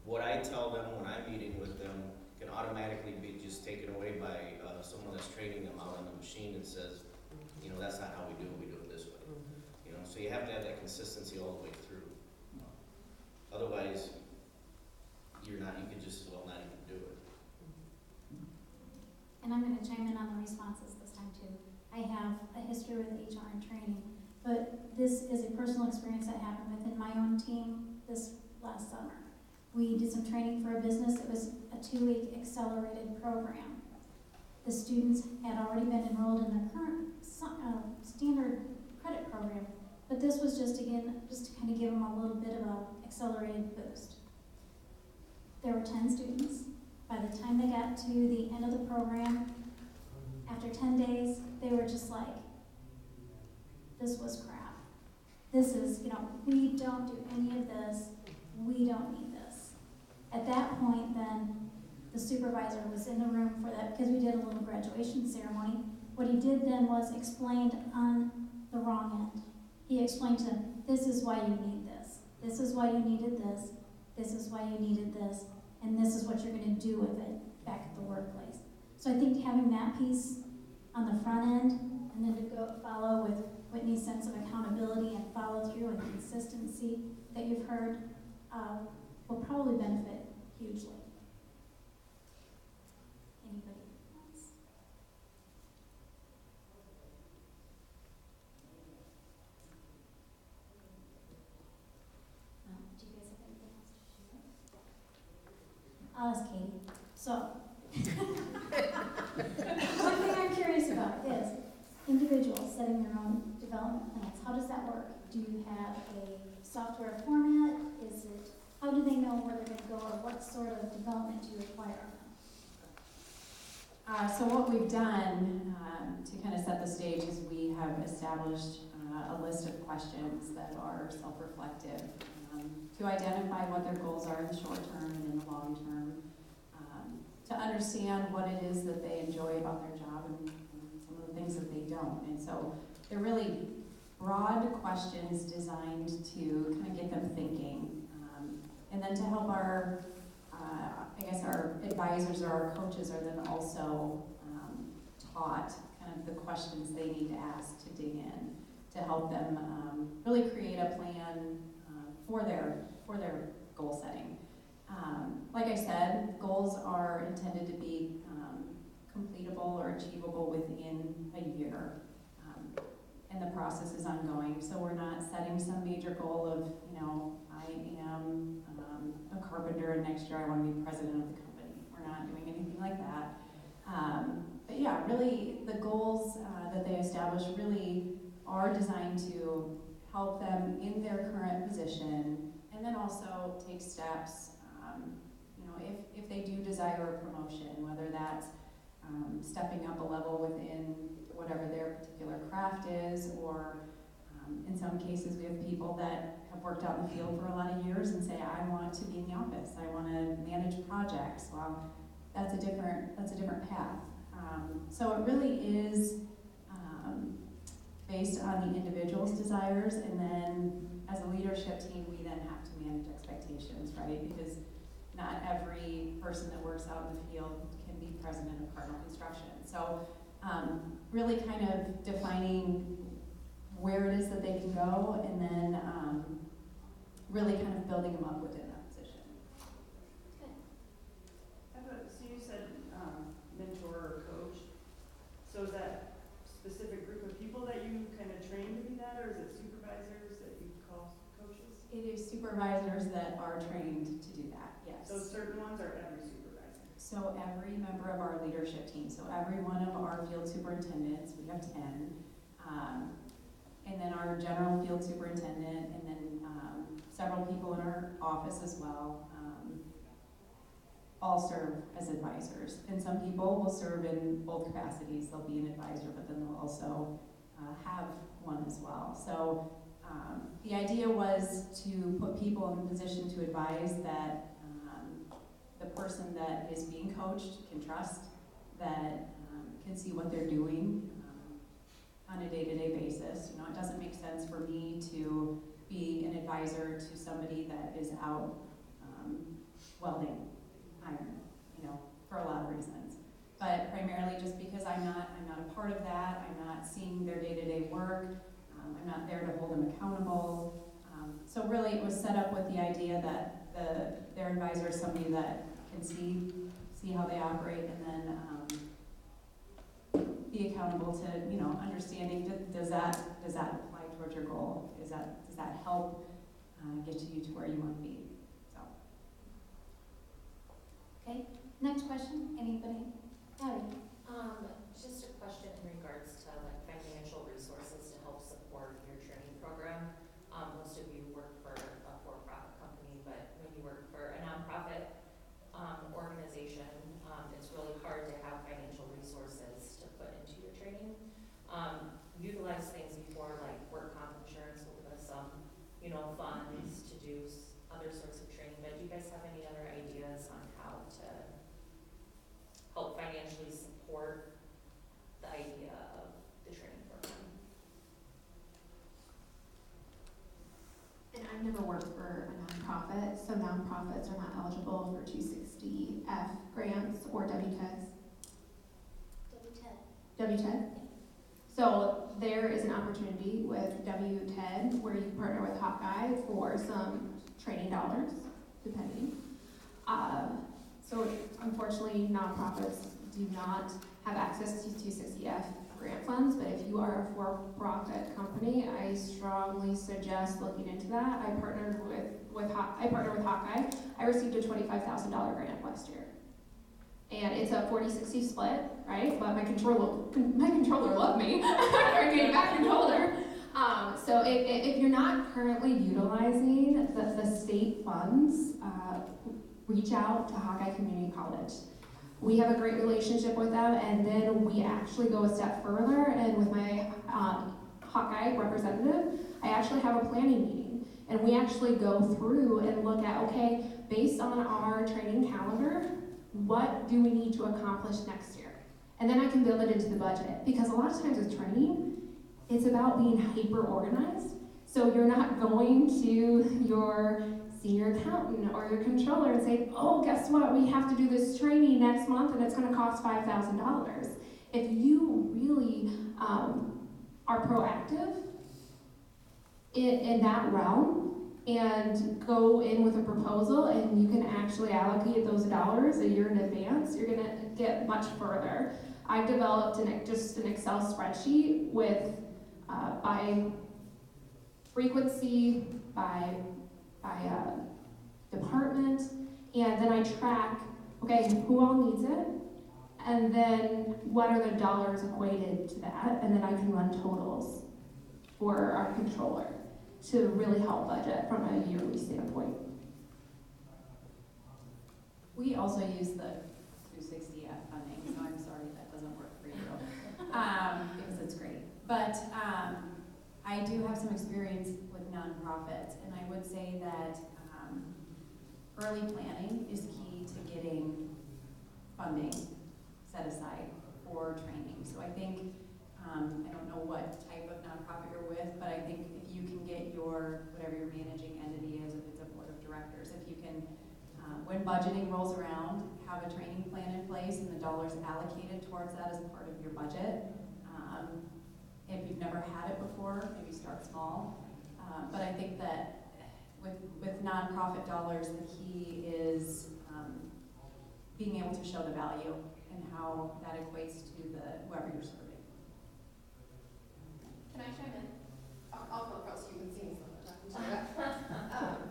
Speaker 8: what I tell them when I'm meeting with them can automatically be just taken away by someone that's training them out on the machine and says, that's not how we do it this way. So you have to have that consistency all the way through. Otherwise, you could just as well not even do it.
Speaker 1: And I'm going to chime in on the responses this time too. I have a history with HR and training, but this is a personal experience that happened within my own team this last summer. We did some training for a business. It was a 2-week accelerated program. The students had already been enrolled in their current standard credit program, but this was just to kind of give them a little bit of an accelerated boost. There were 10 students. By the time they got to the end of the program, after 10 days, they were just like, this was crap. This is, we don't do any of this. We don't need this. At that point, then, the supervisor was in the room for that, because we did a little graduation ceremony. What he did then was explained on the wrong end. He explained to them, this is why you need this. This is why you needed this. This is why you needed this. And this is what you're going to do with it back at the workplace. So I think having that piece on the front end, and then to go follow with Whitney's sense of accountability and follow through and consistency that you've heard, will probably benefit hugely. Anybody else? Do you guys have anything else to share? I'll ask Katie. So, one thing I'm curious about is individuals setting their own development plans. How does that work? Do you have a software format? How do they know where they're going to go, or what sort of development do you require of them?
Speaker 4: So what we've done to kind of set the stage is we have established a list of questions that are self-reflective to identify what their goals are in the short term and in the long term, to understand what it is that they enjoy about their job and some of the things that they don't. And so they're really broad questions designed to kind of get them thinking, and then to help our advisors or our coaches are then also taught kind of the questions they need to ask to dig in to help them really create a plan for their goal setting. Like I said, goals are intended to be completable or achievable within a year, and the process is ongoing. So we're not setting some major goal of, I am a carpenter and next year I want to be president of the company. We're not doing anything like that. But yeah, really the goals that they establish really are designed to help them in their current position, and then also take steps, if they do desire a promotion, whether that's stepping up a level within whatever their particular craft is, or in some cases we have people that have worked out in the field for a lot of years and say, I want to be in the office, I want to manage projects. Well, that's a different path. So it really is based on the individual's desires, and then as a leadership team, we then have to manage expectations, right? Because not every person that works out in the field can be president of Cardinal Construction. So really kind of defining where it is that they can go, and then really kind of building them up within that position.
Speaker 13: So you said mentor or coach. So is that specific group of people that you kind of train to be that, or is it supervisors that you call coaches?
Speaker 4: It is supervisors that are trained to do that, yes.
Speaker 13: So certain ones, or every supervisor?
Speaker 4: So every member of our leadership team, so every one of our field superintendents, we have 10, and then our general field superintendent, and then several people in our office as well, all serve as advisors. And some people will serve in both capacities. They'll be an advisor, but then they'll also have one as well. So the idea was to put people in a position to advise that the person that is being coached can trust, that can see what they're doing on a day-to-day basis. You know, it doesn't make sense for me to be an advisor to somebody that is out welding iron, for a lot of reasons. But primarily just because I'm not a part of that, I'm not seeing their day-to-day work, I'm not there to hold them accountable. So really it was set up with the idea that their advisor is somebody that can see how they operate, and then be accountable to, understanding does that apply towards your goal? Does that help get you to where you want to be? So.
Speaker 1: Okay, next question, anybody? Abby?
Speaker 11: Just a question in regards to like financial resources to help support your training program. Most of you work for a for-profit company, but when you work for a nonprofit organization, it's really hard to have financial resources to put into your training. Utilize things before like work comp insurance will give us some, funds to do other sorts of training. But do you guys have any other ideas on how to help financially support the idea of the training program?
Speaker 5: And I've never worked for a nonprofit, so nonprofits are not eligible for 260F grants or WTEDs. WTED? So there is an opportunity with WTED where you partner with Hawkeye for some training dollars, depending. So unfortunately, nonprofits do not have access to 260F grant funds, but if you are a for-profit company, I strongly suggest looking into that. I partnered with Hawkeye. I received a $25,000 grant last year. And it's a 40-60 split, right? But my controller loved me. I gave back controller. So if you're not currently utilizing the state funds, reach out to Hawkeye Community College. We have a great relationship with them, and then we actually go a step further, and with my Hawkeye representative, I actually have a planning meeting. And we actually go through and look at, okay, based on our training calendar, what do we need to accomplish next year? And then I can build it into the budget. Because a lot of times with training, it's about being hyper-organized. So you're not going to your senior accountant or your controller and say, oh, guess what? We have to do this training next month and it's going to cost $5,000. If you really are proactive in that realm, and go in with a proposal, and you can actually allocate those dollars a year in advance, you're gonna get much further. I've developed just an Excel spreadsheet with by frequency, by department, and then I track, okay, who all needs it, and then what are the dollars equated to that, and then I can run totals for our controller. to really help budget from a yearly standpoint.
Speaker 4: We also use the 260F funding, so I'm sorry that doesn't work for you, because it's great. But I do have some experience with nonprofits, and I would say that early planning is key to getting funding set aside for training. So I think, I don't know what type of nonprofit you're with, but I think if you can get whatever your managing entity is, if it's a board of directors, if you can, when budgeting rolls around, have a training plan in place and the dollars allocated towards that as part of your budget. If you've never had it before, maybe start small. But I think that with nonprofit dollars, the key is being able to show the value and how that equates to whoever you're serving.
Speaker 7: Can I chime in? I'll go across so you can see me so I'm talking.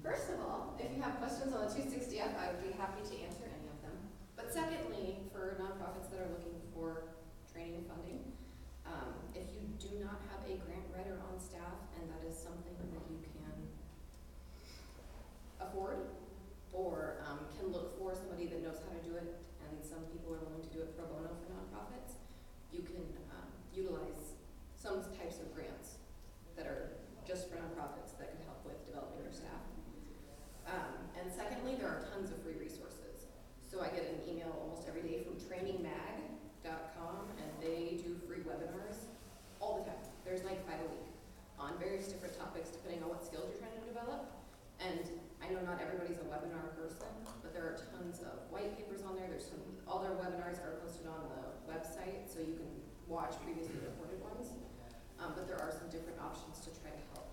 Speaker 7: First of all, if you have questions on the 260F, I would be happy to answer any of them. But secondly, for nonprofits that are looking for training funding, if you do not have a grant writer on staff and that is something that you can afford or can look for somebody that knows how to do it, and some people are willing to do it pro bono for nonprofits, you can utilize some types of grants that are just for nonprofits that could help with developing your staff. And secondly, there are tons of free resources. So I get an email almost every day from trainingmag.com, and they do free webinars all the time. There's like 5 a week on various different topics depending on what skills you're trying to develop. And I know not everybody's a webinar person, but there are tons of white papers on there. All their webinars are posted on the website, so you can watch previously recorded ones. But there are some different options to try to help.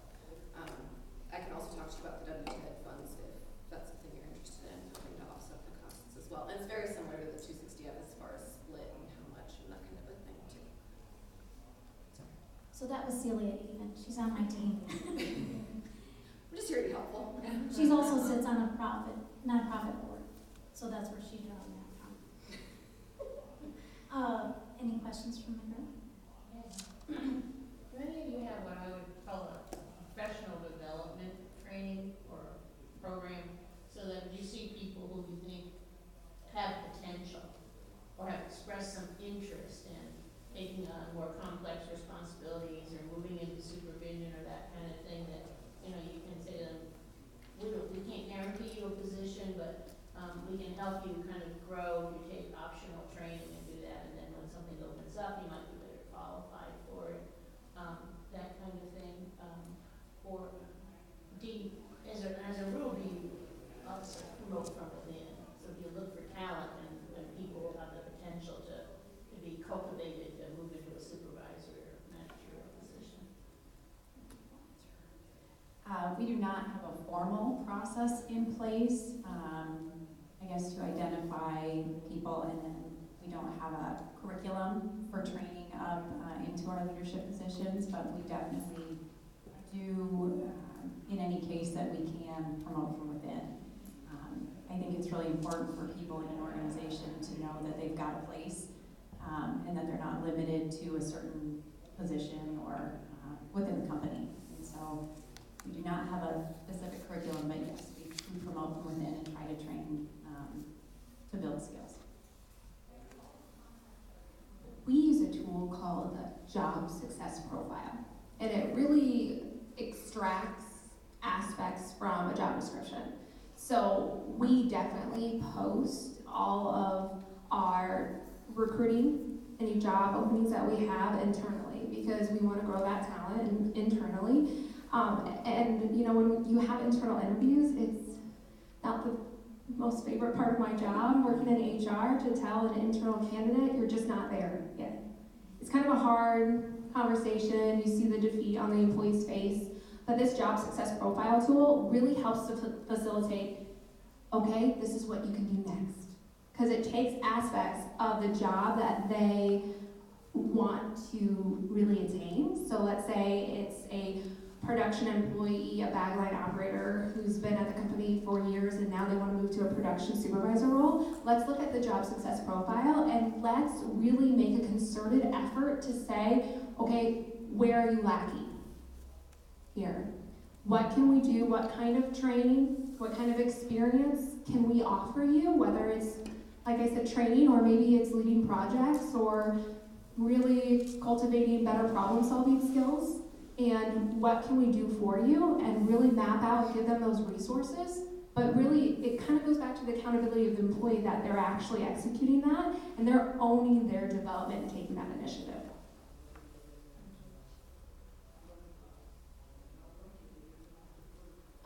Speaker 7: I can also talk to you about the WTED funds if that's something you're interested in, helping to offset the costs as well. And it's very similar to the 260F as far as split and how much and that kind of a thing too.
Speaker 1: So that was Celia even, she's on my team.
Speaker 7: I'm just here to be helpful.
Speaker 1: She also sits on a nonprofit board, so that's where she draws that from. Any questions from the group?
Speaker 14: Many of you have what I would call a professional development training or program, so that you see people who you think have potential or have expressed some interest in taking on more complex responsibilities or moving into supervision or that kind of thing, that you can say to them, we can't guarantee you a position, but we can help you kind of grow if you take optional training and do that, and then when something opens up, you might be better qualified for it. That kind of thing. Or as a rule, do you also promote from within? So do you look for talent and people have the potential to be cultivated to move into a supervisory or managerial position?
Speaker 4: We do not have a formal process in place, I guess, to identify people, and then we don't have a curriculum for training up into our leadership positions, but we definitely do, in any case that we can, promote from within. I think it's really important for people in an organization to know that they've got a place, and that they're not limited to a certain position or within the company. And so we do not have a specific curriculum, but yes, we promote from within and try to train to build skills.
Speaker 5: We use a tool called the Job Success Profile, and it really extracts aspects from a job description. So we definitely post all of our recruiting, any job openings that we have internally, because we want to grow that talent internally. And when you have internal interviews, it's not the most favorite part of my job, working in HR, to tell an internal candidate you're just not there yet. It's kind of a hard conversation. You see the defeat on the employee's face. But this job success profile tool really helps to facilitate, okay, this is what you can do next. Because it takes aspects of the job that they want to really attain. So let's say it's a production employee, a bag line operator who's been at the company for years and now they want to move to a production supervisor role. Let's look at the job success profile and let's really make a concerted effort to say, okay, where are you lacking? here. What can we do? What kind of training, what kind of experience can we offer you? Whether it's, like I said, training, or maybe it's leading projects, or really cultivating better problem-solving skills. And what can we do for you? And really map out, give them those resources. But really, it kind of goes back to the accountability of the employee, that they're actually executing that, and they're owning their development and taking that initiative.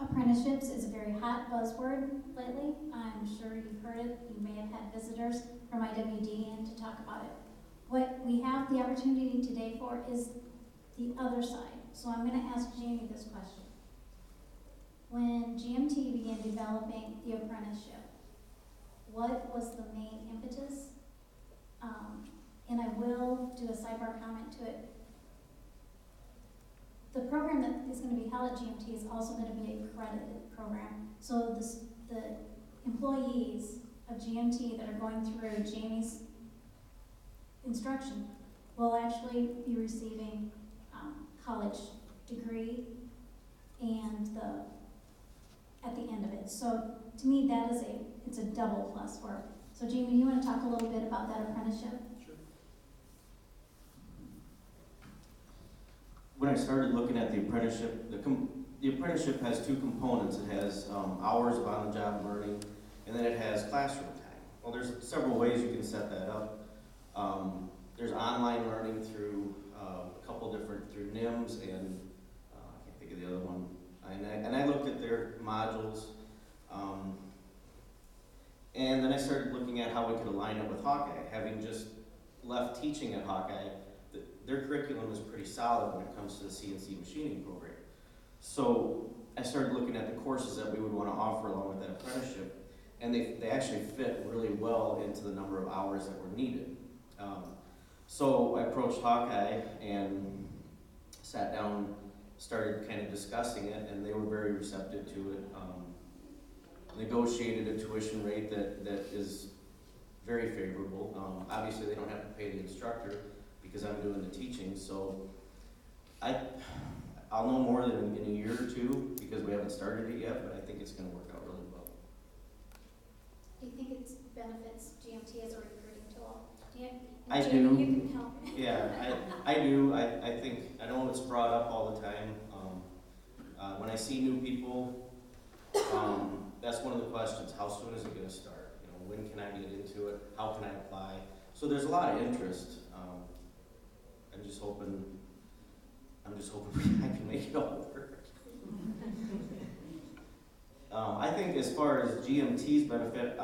Speaker 1: Apprenticeships is a very hot buzzword lately. I'm sure you've heard it. You may have had visitors from IWD in to talk about it. What we have the opportunity today for is the other side. So I'm going to ask Jamie this question. When GMT began developing the apprenticeship, what was the main impetus? And I will do a sidebar comment to it. The program that is going to be held at GMT is also going to be a credited program. So the employees of GMT that are going through Jamie's instruction will actually be receiving college degree and at the end of it. So to me, that is it's a double plus for. So Jamie, you want to talk a little bit about that apprenticeship?
Speaker 8: Sure. When I started looking at the apprenticeship, the apprenticeship has two components. It has hours of on-the-job learning, and then it has classroom time. Well, there's several ways you can set that up. There's online learning through a couple different, through NIMS, and I can't think of the other one. And I looked at their modules, and then I started looking at how we could align it with Hawkeye. Having just left teaching at Hawkeye, their curriculum is pretty solid when it comes to the CNC machining program. So I started looking at the courses that we would want to offer along with that apprenticeship, and they actually fit really well into the number of hours that were needed. So I approached Hawkeye and sat down, started kind of discussing it, and they were very receptive to it. Negotiated a tuition rate that is very favorable. Obviously, they don't have to pay the instructor because I'm doing the teaching, so I'll know more than in a year or two because we haven't started it yet, but I think it's going to work out really well.
Speaker 1: Do you think it benefits GMT as a recruiting tool?
Speaker 8: I
Speaker 1: Jamie,
Speaker 8: do.
Speaker 1: You can help.
Speaker 8: Yeah, I do. I think, I know it's brought up all the time. When I see new people, that's one of the questions. How soon is it going to start? You know, when can I get into it? How can I apply? So there's a lot of interest. I'm just hoping I can make it all work. I think as far as GMT's benefit,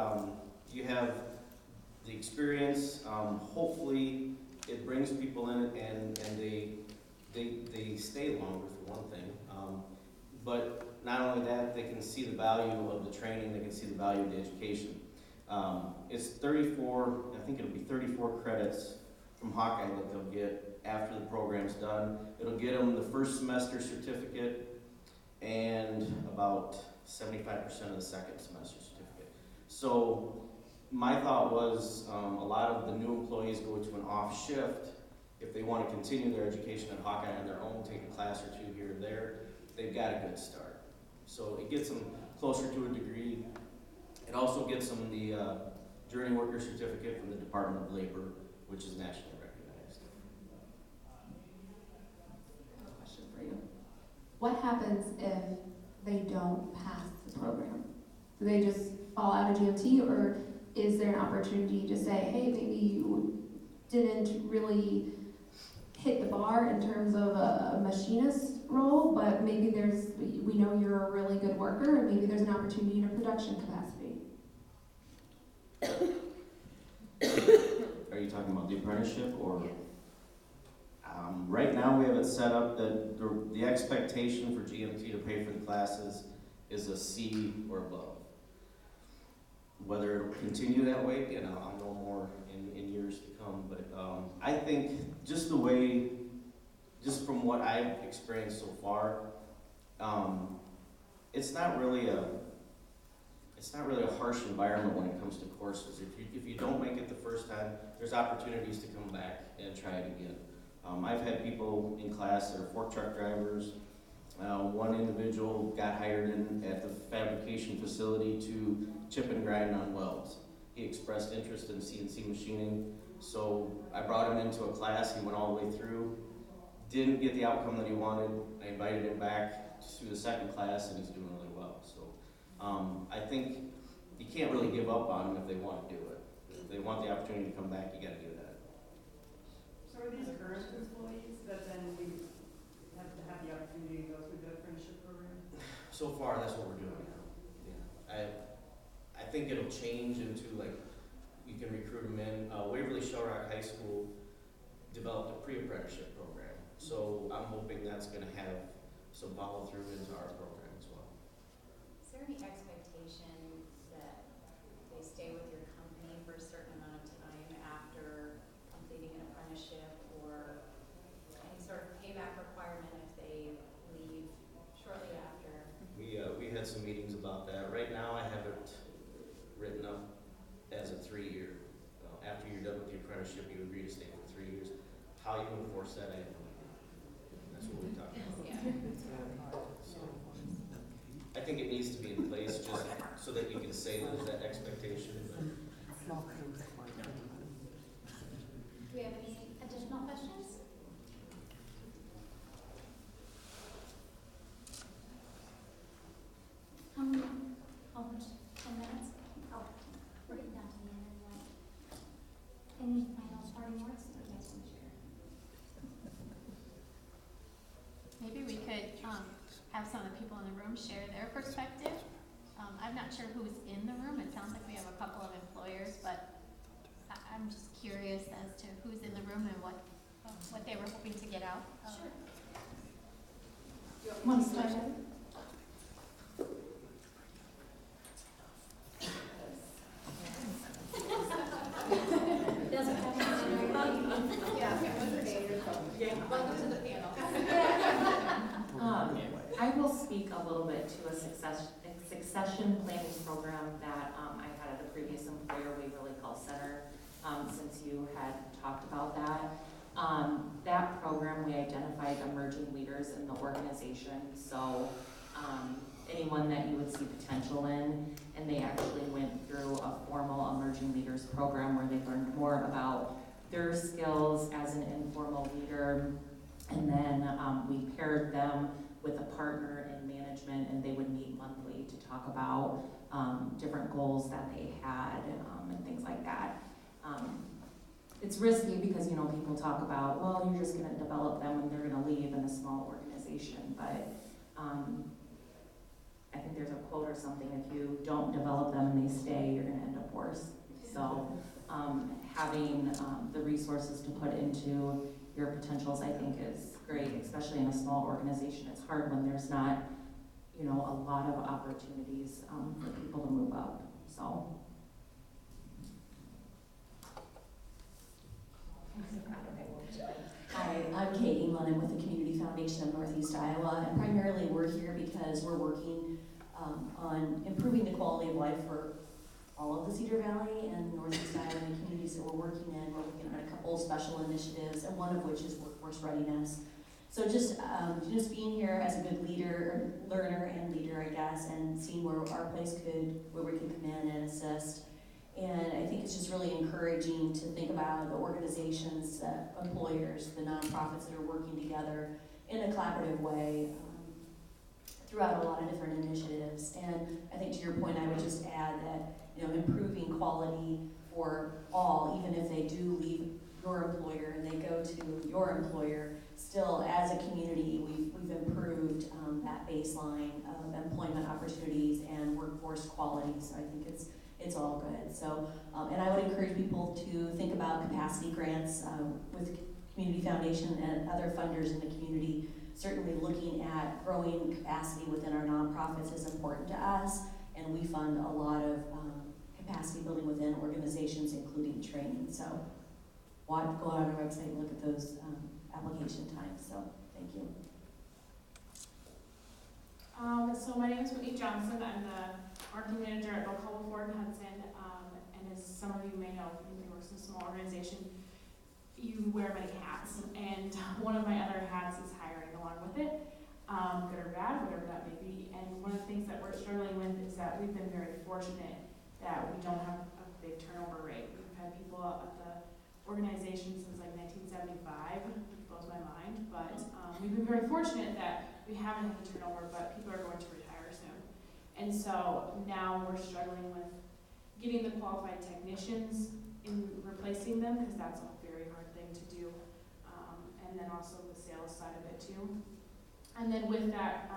Speaker 8: you have the experience. Hopefully, it brings people in and they stay longer for one thing. But not only that, they can see the value of the training. They can see the value of the education. It's 34. I think it'll be 34 credits from Hawkeye that they'll get after the program's done. It'll get them the first semester certificate and about 75% of the second semester certificate. So my thought was a lot of the new employees go to an off shift. If they want to continue their education at Hawkeye on their own, take a class or two here or there, they've got a good start. So it gets them closer to a degree. It also gets them the Journey Worker Certificate from the Department of Labor, which is nationally recognized.
Speaker 5: I have a question for you. What happens if they don't pass the program? Do they just fall out of GMT, or is there an opportunity to say, hey, maybe you didn't really hit the bar in terms of a machinist role, but maybe we know you're a really good worker, and maybe there's an opportunity in a production capacity?
Speaker 8: Are you talking about the apprenticeship or? Right now we have it set up that the expectation for GMT to pay for the classes is a C or above. Whether it'll continue that way, you know, I'll know more in years to come, but I think just from what I've experienced so far, it's not really a harsh environment when it comes to courses. If you don't make it the first time, there's opportunities to come back and try it again. I've had people in class that are fork truck drivers, One individual got hired in at the fabrication facility to chip and grind on welds. He expressed interest in CNC machining, so I brought him into a class. He went all the way through, didn't get the outcome that he wanted. I invited him back to the second class, and he's doing really well. So I think you can't really give up on them if they want to do it. If they want the opportunity to come back, you got to do that.
Speaker 13: So are these current employees that then we have to have the opportunity to go through the apprenticeship program?
Speaker 8: So far, that's what we're doing now. Yeah. I think it'll change into like, you can recruit them in. Waverly Shell Rock High School developed a pre-apprenticeship program. So I'm hoping that's gonna have some follow through into our program as well.
Speaker 9: Is there any expectation that they stay with your company for a certain amount of time after completing an apprenticeship, or any sort of payback requirement if they leave shortly after?
Speaker 8: We had some meetings about that. Right now, I have it written up as a 3-year. After you're done with the apprenticeship, you agree to stay for 3 years. How you enforce that, I have no idea. That's what we talked about. So, I think it needs to be in place just so that you can say there's that expectation.
Speaker 1: Do we have any additional questions? How much? 10 minutes? Oh, we're getting down to the end anyway. Any final starting words that you guys want to share?
Speaker 15: Maybe we could have some of the people in the room share their perspective. I'm not sure who's in the room. It sounds like we have a couple of employers, but I'm just curious as to who's in the room and what they were hoping to get out.
Speaker 1: Sure.
Speaker 5: Want to start?
Speaker 1: Doesn't have to be everybody.
Speaker 9: Welcome to the panel.
Speaker 11: I will speak a little bit to a succession planning program that I had at a previous employer, Waverly Health Center, since you had talked about that. That program, we identified emerging leaders in the organization, so anyone that you would see potential in, and they actually went through a formal emerging leaders program where they learned more about their skills as an informal leader, and then we paired them with a partner in management, and they would meet monthly to talk about different goals that they had and things like that. It's risky because, you know, people talk about, well, you're just gonna develop them and they're gonna leave in a small organization, but I think there's a quote or something, if you don't develop them and they stay, you're gonna end up worse. So having the resources to put into your potentials, I think, is great, especially in a small organization. It's hard when there's not, you know, a lot of opportunities for people to move up, so.
Speaker 16: Hi, I'm Kate England. I'm with the Community Foundation of Northeast Iowa, and primarily we're here because we're working on improving the quality of life for all of the Cedar Valley and Northeast Iowa and the communities that we're working in. We're working on a couple of special initiatives, and one of which is workforce readiness. So just being here as a good leader, learner and leader, I guess, and seeing where our place where we can come in and assist. And I think it's just really encouraging to think about the organizations, employers, the nonprofits that are working together in a collaborative way throughout a lot of different initiatives. And I think to your point, I would just add that, you know, improving quality for all, even if they do leave your employer and they go to your employer, still as a community, we've improved that baseline of employment opportunities and workforce quality. So I think it's all good. So, and I would encourage people to think about capacity grants with Community Foundation and other funders in the community. Certainly looking at growing capacity within our nonprofits is important to us, and we fund a lot of capacity building within organizations, including training. So go out on our website and look at those application times. So thank you.
Speaker 17: So my name is Whitney Johnson. I'm the marketing manager at Local Ford and Hudson, and as some of you may know, if you work in a small organization, you wear many hats, and one of my other hats is hiring along with it. good or bad, whatever that may be. And one of the things that we're struggling with is that we've been very fortunate that we don't have a big turnover rate. We've had people at the organization since like 1975, which blows my mind, but we've been very fortunate that we haven't had the turnover, but people are going to retire soon. And so now we're struggling with getting the qualified technicians in replacing them, because that's a very hard thing to do. And then also the sales side of it too. And then with that,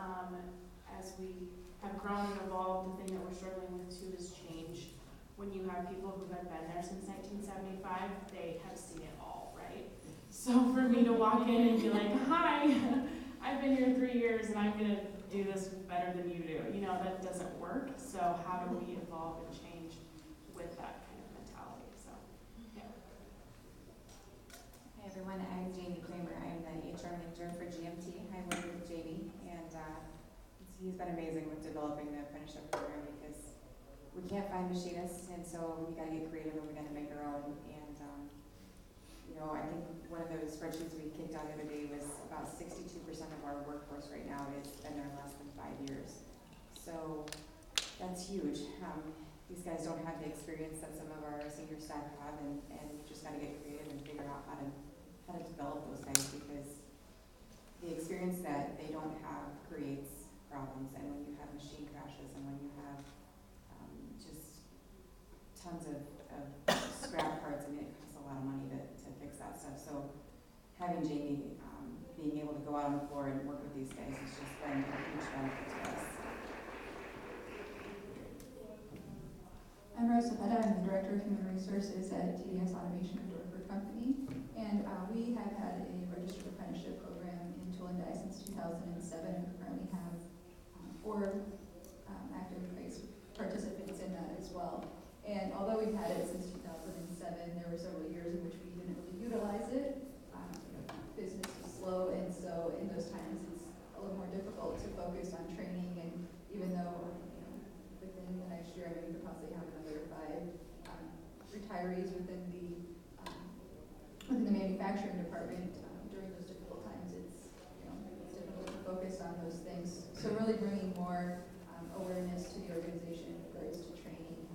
Speaker 17: as we have grown and evolved, the thing that we're struggling with too is change. When you have people who have been there since 1975, they have seen it all, right? So for me to walk in and be like, hi, I've been here 3 years and I'm gonna do this better than you do, you know, that doesn't work. So how do we evolve and change with that kind of mentality? So, yeah.
Speaker 18: Hi everyone, I'm Jamie Kramer. I'm the HR manager for GMT. I work with Jamie, and he's been amazing with developing the apprenticeship program because we can't find machinists, and so we gotta get creative and we gotta make our own. And you know, I think one of those spreadsheets we kicked out the other day was about 62% of our workforce right now has been there less than 5 years. So that's huge. These guys don't have the experience that some of our senior staff have, and you just gotta get creative and figure out how to develop those guys, because the experience that they don't have creates problems. And when you have machine crashes and when you have just tons of scrap parts, I mean, it costs a lot of money to fix that stuff. So having Jamie being able to go out on the floor and work with these guys has just been a huge benefit to us.
Speaker 19: I'm Rose Cepeda. I'm the Director of Human Resources at TDS Automation and Dorford Company. And we have had a registered apprenticeship program in Tool and Die since 2007. We currently have 4 active participants in that as well. And although we've had it since 2007, there were several years in which we didn't really utilize it. Business was slow, and so in those times it's a little more difficult to focus on training. And even though within the next year, I mean, we could possibly have another 5 retirees within the manufacturing department. During those difficult times, it's difficult to focus on those things. So really bringing more awareness to the organization in regards to training,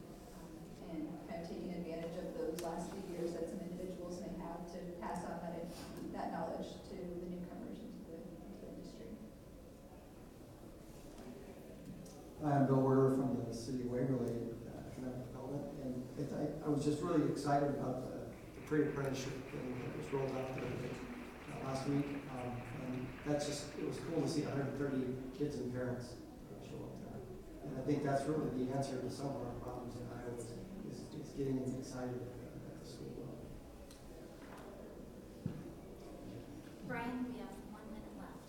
Speaker 19: and kind of taking advantage of those last few years that some individuals may have to pass on that knowledge to the newcomers into the industry.
Speaker 10: I'm Bill Werder from the City of Waverly Economic Development, and I was just really excited about the Creative Apprenticeship thing that was rolled out last week, and it was cool to see 130 kids and parents show up there. And I think that's really the answer to some of our problems in Iowa is getting them excited at the school level.
Speaker 1: Brian, we have 1 minute left.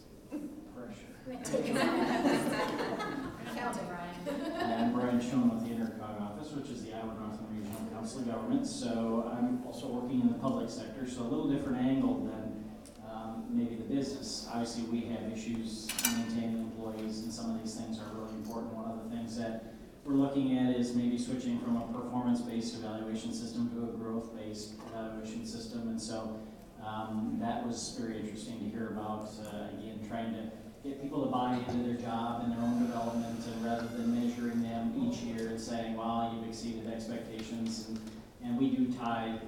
Speaker 20: Pressure.
Speaker 1: You want to take it?
Speaker 9: Count it, Brian.
Speaker 20: I'm Brian Schoen with the InterCog office, which is the Iowa Northern Regional Council of Government. So I'm also working in the public sector, so a little different angle than maybe the business. Obviously, we have issues maintaining employees, and some of these things are really important. One of the things that we're looking at is maybe switching from a performance-based evaluation system to a growth-based evaluation system. And so that was very interesting to hear about, again, trying to get people to buy into their job and their own development, and rather than measuring them each year and saying, well, you've exceeded expectations. And we do tie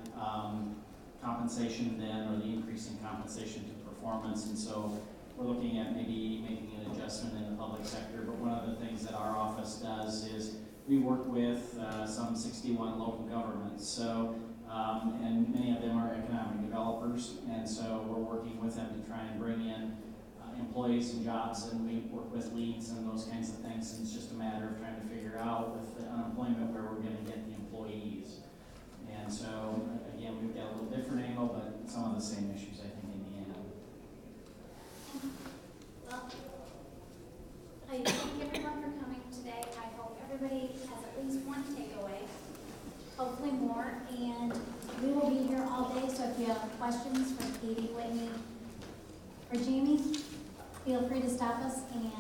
Speaker 20: compensation then, or the increase in compensation, to performance. And so we're looking at maybe making an adjustment in the public sector. But one of the things that our office does is we work with some 61 local governments. So and many of them are economic developers, and so we're working with them to try and bring in employees and jobs, and we work with leads and those kinds of things. And it's just a matter of trying to figure out with the unemployment where we're going to get the employees. And so again, we've got a little different angle, but some of the same issues, I think, in the end.
Speaker 1: Well, I thank everyone for coming today. I hope everybody has at least one takeaway, hopefully more, and we will be here all day. So if you have questions for Katie, Whitney, or Jamie, feel free to stop us and